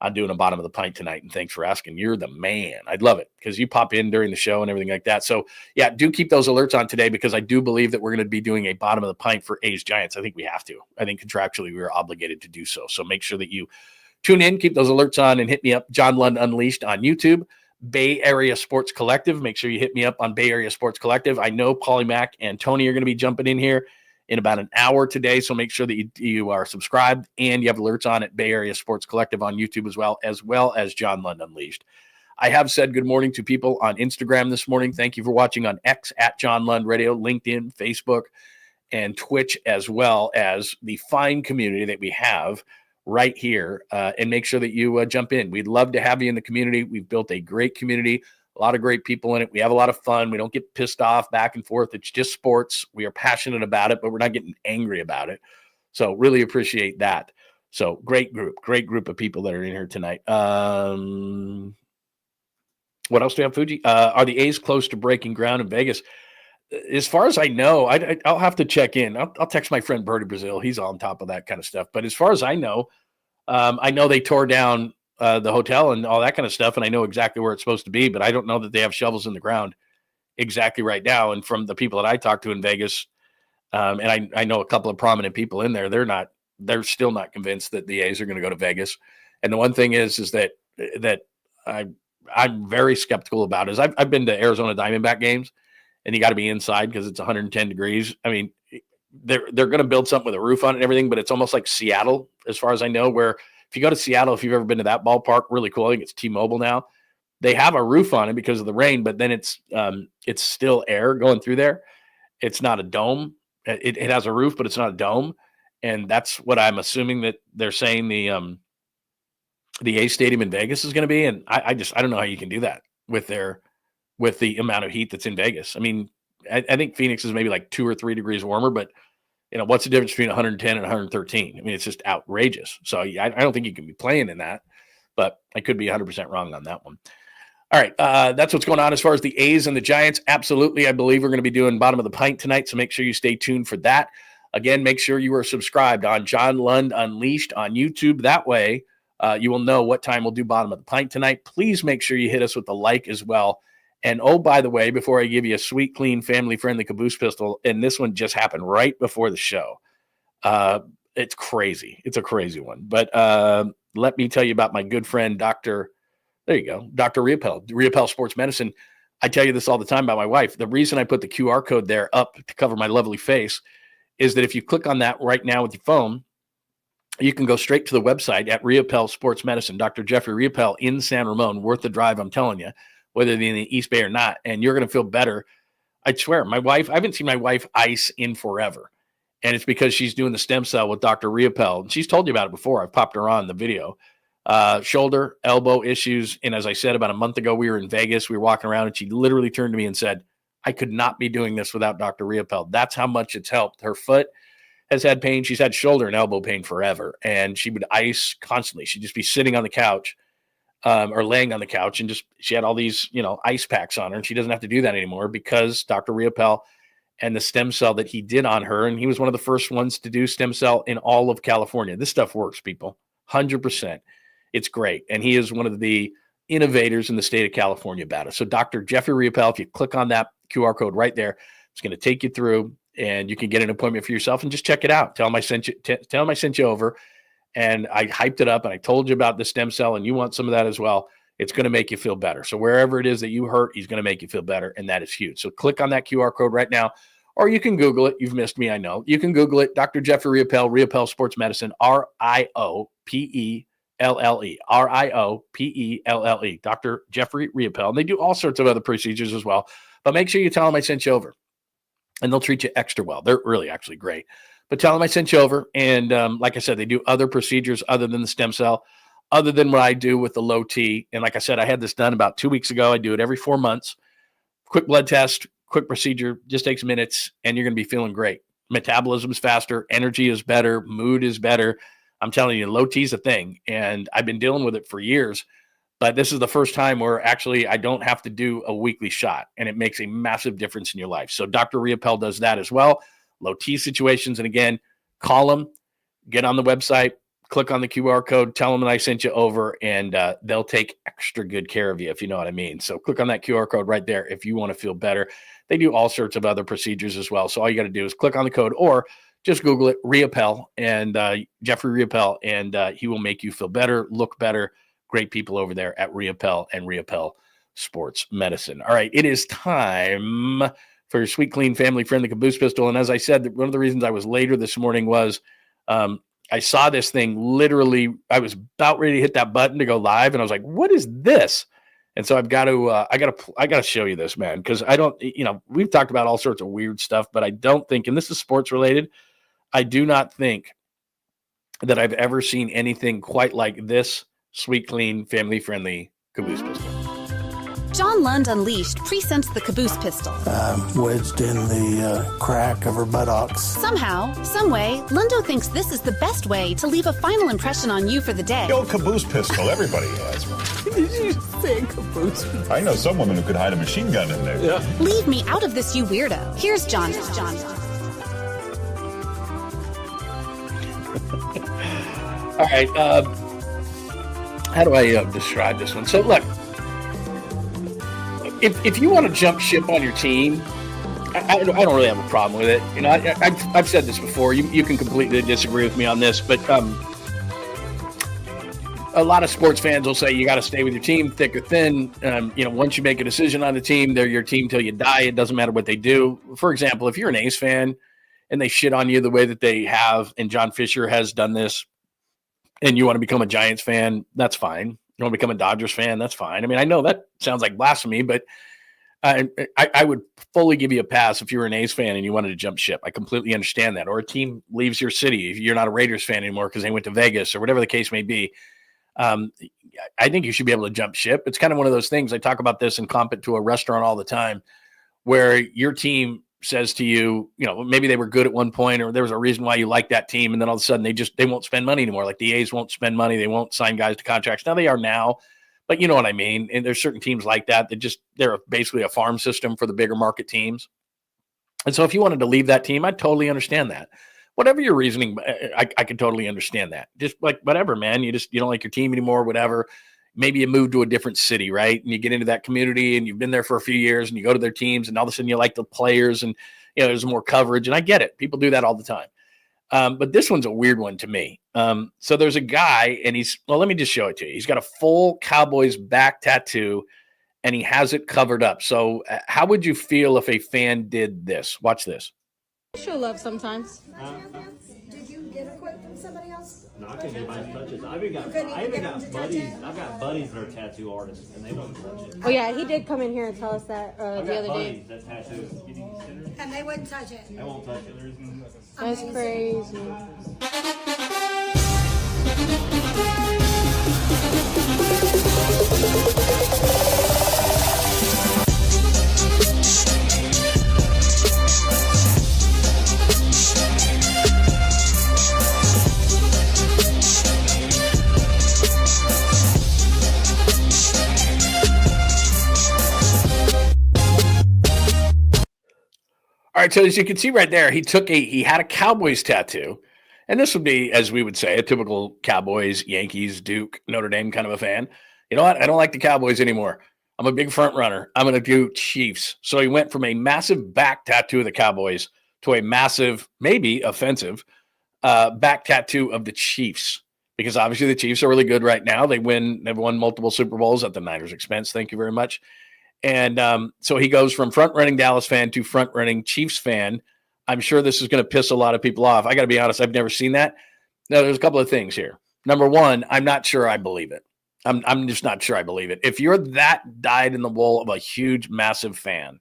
on doing a bottom of the pint tonight, and thanks for asking. You're the man. I'd love it because you pop in during the show and everything like that. So yeah, do keep those alerts on today because I do believe that we're going to be doing a bottom of the pint for A's Giants. I think we have to. I think contractually we are obligated to do so. So make sure that you tune in, keep those alerts on, and hit me up, John Lund Unleashed on YouTube, Bay Area Sports Collective. Make sure you hit me up on Bay Area Sports Collective. I know Paulie Mack and Tony are going to be jumping in here in about an hour today, so make sure that you are subscribed and you have alerts on at Bay Area Sports Collective on YouTube as well as John Lund Unleashed. I have said good morning to people on Instagram this morning. Thank you for watching on X at John Lund Radio, LinkedIn, Facebook, and Twitch, as well as the fine community that we have right here. And make sure that you jump in. We'd love to have you in the community. We've built a great community. A lot of great people in it. We have a lot of fun. We don't get pissed off back and forth. It's just sports. We are passionate about it, but we're not getting angry about it. So really appreciate that. So great group of people that are in here tonight. What else do we have, Fuji? Are the A's close to breaking ground in Vegas? As far as I know, I'll have to check in. I'll text my friend Purdy Brazil. He's on top of that kind of stuff. But as far as I know they tore down the hotel and all that kind of stuff, and I know exactly where it's supposed to be, but I don't know that they have shovels in the ground exactly right now. And from the people that I talked to in Vegas, and I know a couple of prominent people in there, they're still not convinced that the A's are going to go to Vegas. And the one thing is that I'm very skeptical about is I've been to Arizona Diamondback games, and you got to be inside because it's 110 degrees. I mean, they're going to build something with a roof on it and everything, but it's almost like Seattle, as far as I know, where if you go to Seattle, if you've ever been to that ballpark, really cool. I think it's T-Mobile now. They have a roof on it because of the rain, but then it's still air going through there. It's not a dome. It has a roof, but it's not a dome. And that's what I'm assuming that they're saying the A Stadium in Vegas is going to be. And I don't know how you can do that with the amount of heat that's in Vegas. I mean, I think Phoenix is maybe like 2 or 3 degrees warmer, but what's the difference between 110 and 113? I mean, it's just outrageous. So I don't think you can be playing in that, but I could be 100% wrong on that one. All right. That's what's going on as far as the A's and the Giants. Absolutely. I believe we're going to be doing bottom of the pint tonight. So make sure you stay tuned for that. Again, make sure you are subscribed on John Lund Unleashed on YouTube. That way you will know what time we'll do bottom of the pint tonight. Please make sure you hit us with a like as well. And oh, by the way, before I give you a sweet, clean, family-friendly caboose pistol, and this one just happened right before the show. It's crazy. It's a crazy one. But let me tell you about my good friend, Dr. 𝐟𝐨𝐫𝐿 Sports Medicine. I tell you this all the time about my wife. The reason I put the QR code there up to cover my lovely face is that if you click on that right now with your phone, you can go straight to the website at 𝐟𝐨𝐫𝐿 Sports Medicine. Dr. Jeffrey 𝐟𝐨𝐵𝐿 in San Ramon, worth the drive, I'm telling you, whether they're in the East Bay or not, and you're going to feel better. I swear, my wife, I haven't seen my wife ice in forever, and it's because she's doing the stem cell with Dr. 𝐟𝐨𝐵𝐿. And she's told you about it before. I've popped her on the video. Shoulder, elbow issues, and as I said, about a month ago, we were in Vegas. We were walking around, and she literally turned to me and said, I could not be doing this without Dr. 𝐟𝐨𝐵𝐿. That's how much it's helped. Her foot has had pain. She's had shoulder and elbow pain forever, and she would ice constantly. She'd just be sitting on the couch or laying on the couch, and she had all these, ice packs on her, and she doesn't have to do that anymore because Dr. 𝐟𝐨𝐵𝐿 and the stem cell that he did on her, and he was one of the first ones to do stem cell in all of California. This stuff works, people, 100%. It's great, and he is one of the innovators in the state of California about it. So Dr. Jeffrey 𝐟𝐨𝐵𝐿, if you click on that QR code right there, it's going to take you through, and you can get an appointment for yourself and just check it out. Tell him I sent you over. And I hyped it up and I told you about the stem cell and you want some of that as well. It's going to make you feel better. So wherever it is that you hurt, he's going to make you feel better. And that is huge. So click on that QR code right now or you can Google it. You've missed me, I know. You can Google it, Dr. Jeffrey �RiaPelle, �RiaPelle Sports Medicine, �РioPelle, �RioPelle, Dr. Jeffrey �RiaPelle. And they do all sorts of other procedures as well. But make sure you tell them I sent you over, and they'll treat you extra well. They're really actually great. But tell them I sent you over. And like I said, they do other procedures other than the stem cell, other than what I do with the low T. And like I said, I had this done about 2 weeks ago. I do it every 4 months. Quick blood test, quick procedure, just takes minutes, and you're going to be feeling great. Metabolism is faster. Energy is better. Mood is better. I'm telling you, low T is a thing. And I've been dealing with it for years. But this is the first time where actually I don't have to do a weekly shot, and it makes a massive difference in your life. So Dr. �RiaPelle does that as well. Low T situations. And again, call them, get on the website, click on the QR code, tell them that I sent you over, and they'll take extra good care of you, if you know what I mean. So click on that QR code right there if you want to feel better. They do all sorts of other procedures as well. So all you got to do is click on the code, or just Google it, �RiaPelle, and Jeffrey �RiaPelle, and he will make you feel better, look better. Great people over there at �RiaPelle and �RiaPelle Sports Medicine. All right, it is time for your sweet, clean, family-friendly caboose pistol. And as I said, one of the reasons I was later this morning was I saw this thing literally. I was about ready to hit that button to go live, and I was like, "What is this?" And so I got to show you this, man, because I don't, we've talked about all sorts of weird stuff, but I don't think, and this is sports related, I do not think that I've ever seen anything quite like this sweet, clean, family-friendly caboose pistol. John Lund Unleashed presents the caboose pistol. Wedged in the crack of her buttocks. Somehow, someway, Lundo thinks this is the best way to leave a final impression on you for the day. The old caboose pistol, everybody has one. Did you say caboose pistol? I know some women who could hide a machine gun in there. Yeah. Leave me out of this, you weirdo. Here's John. All right, how do I describe this one? So look, if you want to jump ship on your team, I don't really have a problem with it. I've said this before. You can completely disagree with me on this, but a lot of sports fans will say you got to stay with your team, thick or thin. Once you make a decision on the team, they're your team till you die. It doesn't matter what they do. For example, if you're an A's fan and they shit on you the way that they have, and John Fisher has done this, and you want to become a Giants fan, that's fine. You want to become a Dodgers fan, that's fine. I mean, I know that sounds like blasphemy, but I would fully give you a pass if you were an A's fan and you wanted to jump ship. I completely understand that. Or a team leaves your city if you're not a Raiders fan anymore because they went to Vegas or whatever the case may be. I think you should be able to jump ship. It's kind of one of those things. I talk about this and comp it to a restaurant all the time, where your team says to you, maybe they were good at one point, or there was a reason why you like that team, and then all of a sudden they won't spend money anymore. Like the A's won't spend money. They won't sign guys to contracts. Now they are now, but you know what I mean? And there's certain teams like that they're basically a farm system for the bigger market teams. And so if you wanted to leave that team, I totally understand that. Whatever your reasoning, I could totally understand that. Just like whatever, man, you don't like your team anymore, whatever. Maybe you move to a different city, right? And you get into that community and you've been there for a few years and you go to their teams and all of a sudden you like the players and, there's more coverage. And I get it. People do that all the time. But this one's a weird one to me. So there's a guy and let me just show it to you. He's got a full Cowboys back tattoo and he has it covered up. So how would you feel if a fan did this? Watch this. Show love sometimes. Did you get a quote from somebody else? No, I couldn't get my touches. I even got buddies. I've got buddies that are tattoo artists, and they don't touch it. Oh yeah, he did come in here and tell us that the other day. That tattoo. And they wouldn't touch it. They won't touch it. That's crazy. All right, so as you can see right there, he had a Cowboys tattoo, and this would be, as we would say, a typical Cowboys, Yankees, Duke, Notre Dame kind of a fan. You know what? I don't like the Cowboys anymore. I'm a big front runner. I'm going to do Chiefs. So he went from a massive back tattoo of the Cowboys to a massive, maybe offensive, back tattoo of the Chiefs, because obviously the Chiefs are really good right now. They've won multiple Super Bowls at the Niners' expense. Thank you very much. And so he goes from front-running Dallas fan to front-running Chiefs fan. I'm sure this is going to piss a lot of people off. I got to be honest, I've never seen that. Now, there's a couple of things here. Number one, I'm not sure I believe it. I'm just not sure I believe it. If you're that dyed in the wool of a huge, massive fan,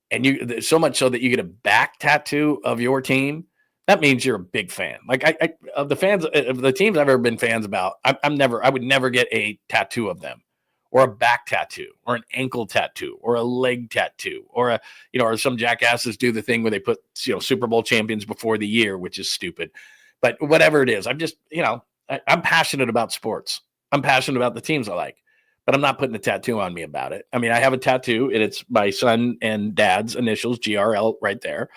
and you so much so that you get a back tattoo of your team, that means you're a big fan. Like I of the fans of the teams I've ever been fans about, I would never get a tattoo of them, or a back tattoo, or an ankle tattoo, or a leg tattoo, or or some jackasses do the thing where they put Super Bowl champions before the year, which is stupid. But whatever it is, I'm just I'm passionate about sports. I'm passionate about the teams I like, but I'm not putting a tattoo on me about it. I mean, I have a tattoo, and it's my son and dad's initials, GRL, right there.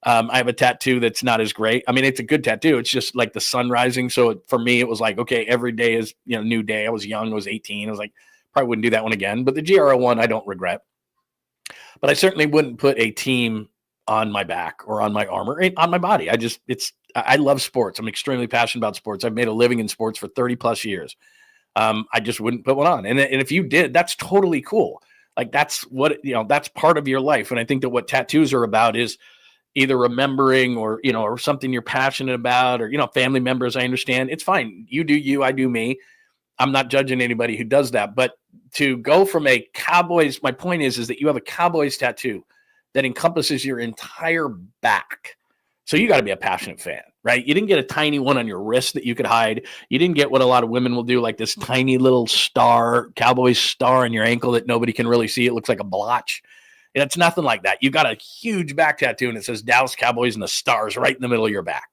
I have a tattoo that's not as great. I mean, it's a good tattoo. It's just like the sun rising. So for me, it was like, okay, every day is new day. I was young. I was 18. I was like, probably wouldn't do that one again. But the GRL one, I don't regret. But I certainly wouldn't put a team on my back or on my arm or on my body. I love sports. I'm extremely passionate about sports. I've made a living in sports for 30 plus years. I just wouldn't put one on. And if you did, that's totally cool. Like that's what, that's part of your life. And I think that what tattoos are about is either remembering or something you're passionate about, or, family members. I understand. It's fine. You do you, I do me. I'm not judging anybody who does that, but to go from a Cowboys, my point is that you have a Cowboys tattoo that encompasses your entire back. So you got to be a passionate fan, right? You didn't get a tiny one on your wrist that you could hide. You didn't get what a lot of women will do, like this tiny little star, Cowboys star on your ankle that nobody can really see. It looks like a blotch. And it's nothing like that. You got a huge back tattoo and it says Dallas Cowboys and the stars right in the middle of your back.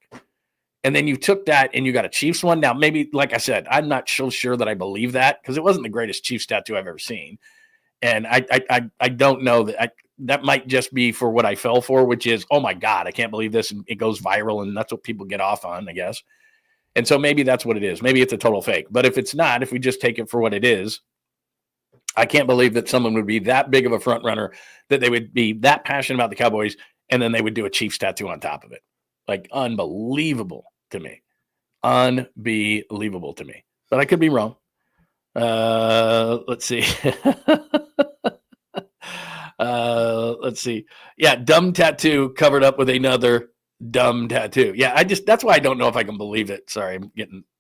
And then you took that and you got a Chiefs one. Now, maybe, like I said, I'm not so sure that I believe that, because it wasn't the greatest Chiefs tattoo I've ever seen. And I don't know that that might just be for what I fell for, which is, oh my God, I can't believe this. And it goes viral, and that's what people get off on, I guess. And so maybe that's what it is. Maybe it's a total fake. But if it's not, if we just take it for what it is, I can't believe that someone would be that big of a front runner, that they would be that passionate about the Cowboys, and then they would do a Chiefs tattoo on top of it. Like, unbelievable to me. Unbelievable to me. But I could be wrong. Let's see. Let's see. Yeah, dumb tattoo covered up with another dumb tattoo. Yeah, that's why I don't know if I can believe it. Sorry,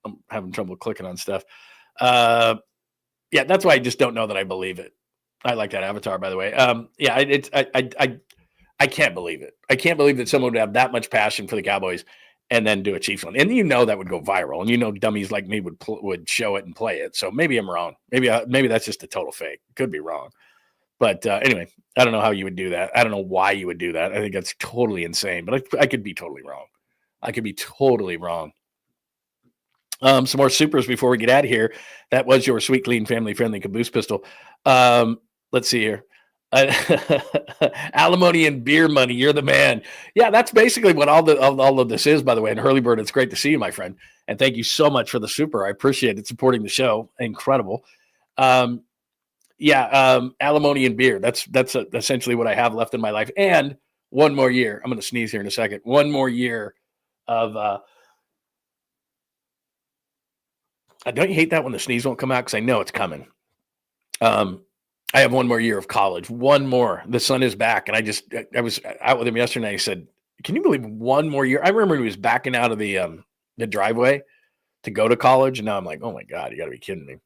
I'm having trouble clicking on stuff. Yeah, that's why I just don't know that I believe it. I like that avatar, by the way. Yeah, I can't believe it. I can't believe that someone would have that much passion for the Cowboys and then do a Chiefs one. And that would go viral. And dummies like me would show it and play it. So maybe I'm wrong. Maybe that's just a total fake. Could be wrong. But anyway, I don't know how you would do that. I don't know why you would do that. I think that's totally insane. But I could be totally wrong. I could be totally wrong. Some more supers before we get out of here. That was your sweet, clean, family-friendly caboose pistol. Let's see here. Alimony and beer money. You're the man. Yeah, that's basically what all of this is, by the way. And Hurley-Bird, it's great to see you, my friend. And thank you so much for the super. I appreciate it, supporting the show. Incredible. Alimony and beer. That's essentially what I have left in my life. And one more year. I'm going to sneeze here in a second. One more year of don't you hate that when the sneeze won't come out? Because I know it's coming. I have one more year of college. One more. The son is back. And I was out with him yesterday. He said, can you believe one more year? I remember he was backing out of the driveway to go to college. And now I'm like, oh my God, you got to be kidding me.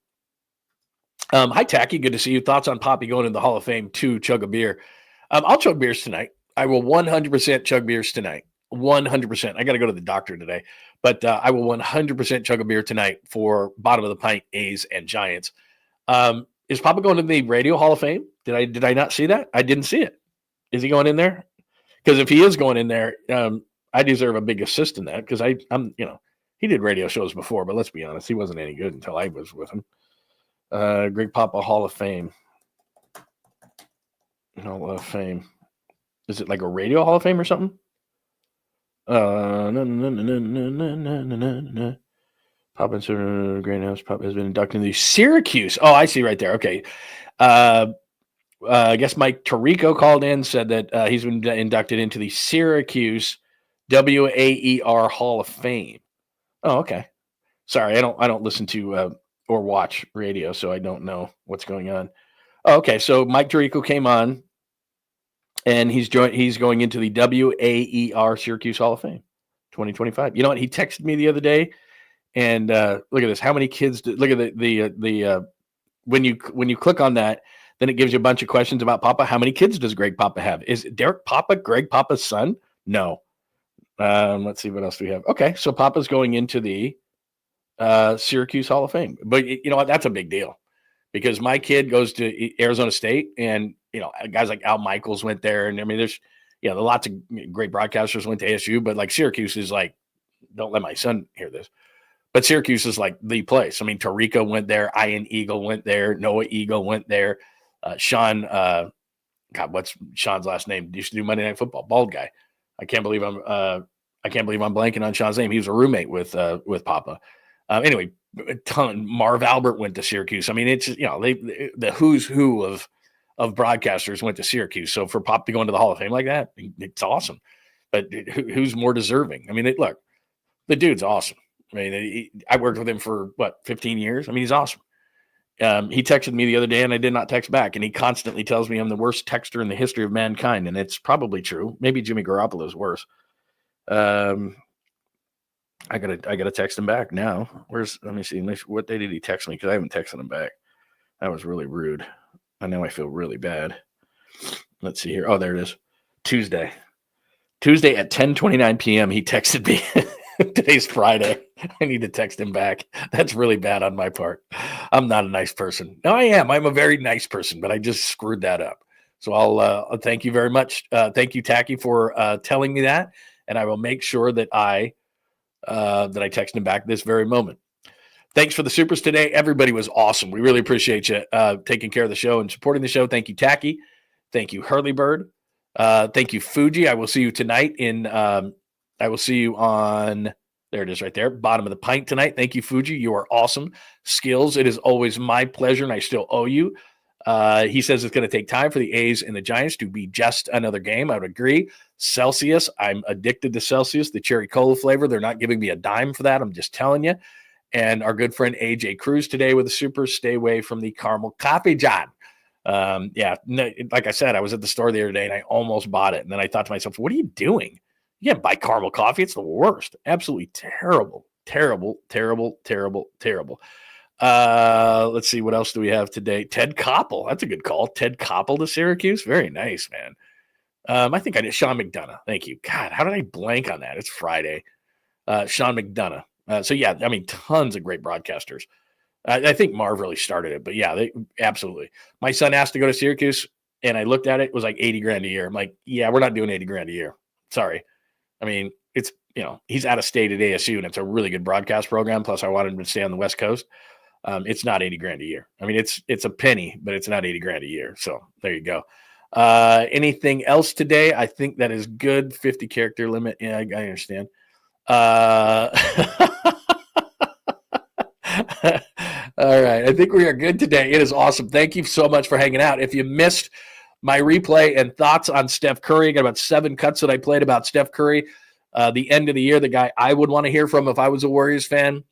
Hi, Tacky. Good to see you. Thoughts on Poppy going into the Hall of Fame to chug a beer? I'll chug beers tonight. I will 100% chug beers tonight. 100%. I got to go to the doctor today. But I will 100% chug a beer tonight for bottom of the pint A's and Giants. Is Papa going to the Radio Hall of Fame? Did I not see that? I didn't see it. Is he going in there? Because if he is going in there, I deserve a big assist in that, because I'm he did radio shows before, but let's be honest, he wasn't any good until I was with him. Greg Papa Hall of Fame. Hall of Fame. Is it like a Radio Hall of Fame or something? Papa Greenhouse. Papa has been inducted into the Syracuse. Oh, I see right there. Okay. I guess Mike Tirico called in, said that he's been inducted into the Syracuse WAER Hall of Fame. Oh, okay. Sorry, I don't listen to or watch radio, so I don't know what's going on. Oh, okay, so Mike Tirico came on, and he's going into the WAER Syracuse Hall of Fame, 2025. You know what? He texted me the other day, and look at this. How many kids? Look at the when you click on that, then it gives you a bunch of questions about Papa. How many kids does Greg Papa have? Is Derek Papa Greg Papa's son? No. Let's see what else do we have. Okay, so Papa's going into the Syracuse Hall of Fame, but you know what? That's a big deal because my kid goes to Arizona State, and you know guys like Al Michaels went there, and I mean there's lots of great broadcasters went to ASU, but like Syracuse is like, don't let my son hear this, but Syracuse is like the place. I mean Tirico went there, Ian Eagle went there, Noah Eagle went there, Sean. God, what's Sean's last name? Used to do Monday Night Football, bald guy. I can't believe I'm blanking on Sean's name. He was a roommate with Papa. Anyway, a ton. Marv Albert went to Syracuse. I mean, it's the who's who of broadcasters went to Syracuse. So for Pop to go into the Hall of Fame like that, it's awesome. But who's more deserving? I mean, look, the dude's awesome. I mean, I worked with him for 15 years. I mean, he's awesome. He texted me the other day, and I did not text back. And he constantly tells me I'm the worst texter in the history of mankind, and it's probably true. Maybe Jimmy Garoppolo is worse. I gotta text him back now. Let me see. What day did he text me? Because I haven't texted him back. That was really rude. I know I feel really bad. Let's see here. Oh, there it is. Tuesday at 10:29 p.m. He texted me. Today's Friday. I need to text him back. That's really bad on my part. I'm not a nice person. No, I am. I'm a very nice person, but I just screwed that up. So I'll thank you very much. Thank you, Tacky, for telling me that, and I will make sure that I text him back this very moment. Thanks for the supers today. Everybody was awesome. We really appreciate you taking care of the show and supporting the show. Thank you, Tacky. Thank you, Hurley Bird. Thank you, Fuji. I will see you tonight I will see you on, there it is right there, bottom of the pint tonight. Thank you, Fuji. You are awesome. Skills, it is always my pleasure, and I still owe you. He says it's going to take time for the A's and the Giants to be just another game. I would agree. Celsius, I'm addicted to Celsius, the cherry cola flavor. They're not giving me a dime for that. I'm just telling you. And our good friend AJ Cruz today with the super, stay away from the caramel coffee, John. Like I said, I was at the store the other day and I almost bought it. And then I thought to myself, what are you doing? You can't buy caramel coffee. It's the worst. Absolutely terrible, terrible, terrible, terrible, terrible. Let's see. What else do we have today? Ted Koppel. That's a good call. Ted Koppel to Syracuse. Very nice, man. I think I did. Sean McDonough. Thank you. God, how did I blank on that? It's Friday. Sean McDonough. So, yeah, I mean, tons of great broadcasters. I think Marv really started it, but yeah, they absolutely. My son asked to go to Syracuse, and I looked at it. It was like $80,000 a year. I'm like, yeah, we're not doing $80,000 a year. Sorry. I mean, it's, he's out of state at ASU, and it's a really good broadcast program. Plus, I wanted him to stay on the West Coast. It's not $80,000 a year. I mean, it's a penny, but it's not $80,000 a year. So there you go. Anything else today? I think that is good. 50 character limit. Yeah, I understand. All right. I think we are good today. It is awesome. Thank you so much for hanging out. If you missed my replay and thoughts on Steph Curry, I got about 7 cuts that I played about Steph Curry. The end of the year, the guy I would want to hear from if I was a Warriors fan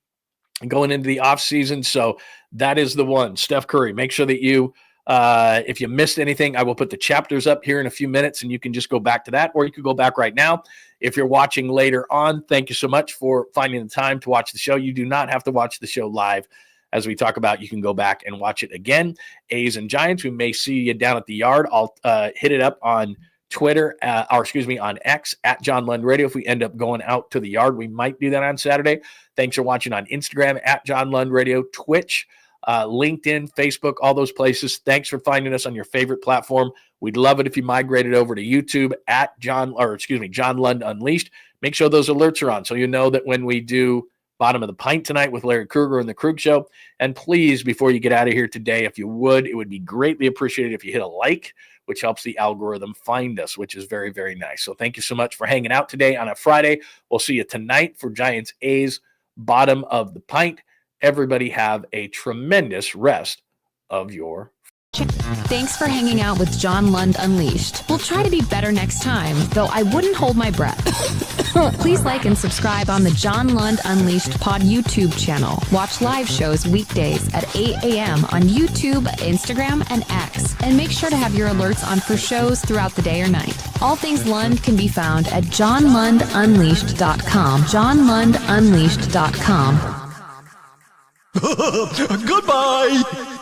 going into the offseason. So that is the one, Steph Curry. Make sure that you, if you missed anything, I will put the chapters up here in a few minutes and you can just go back to that, or you could go back right now. If you're watching later on, thank you so much for finding the time to watch the show. You do not have to watch the show live. As we talk about, you can go back and watch it again. A's and Giants, we may see you down at the yard. I'll hit it up on Twitter, on X, at John Lund Radio. If we end up going out to the yard, we might do that on Saturday. Thanks for watching on Instagram, at John Lund Radio, Twitch, LinkedIn, Facebook, all those places. Thanks for finding us on your favorite platform. We'd love it if you migrated over to YouTube at John Lund Unleashed. Make sure those alerts are on so you know that when we do Bottom of the Pint tonight with Larry Krueger and the Krug Show. And please, before you get out of here today, if you would, it would be greatly appreciated if you hit a like, which helps the algorithm find us, which is very, very nice. So thank you so much for hanging out today on a Friday. We'll see you tonight for Giants A's Bottom of the Pint. Everybody have a tremendous rest of your Thanks for hanging out with John Lund Unleashed. We'll try to be better next time, though I wouldn't hold my breath. Please like and subscribe on the John Lund Unleashed Pod YouTube channel. Watch live shows weekdays at 8 a.m. on YouTube, Instagram, and X. And make sure to have your alerts on for shows throughout the day or night. All things Lund can be found at johnlundunleashed.com. johnlundunleashed.com. Goodbye!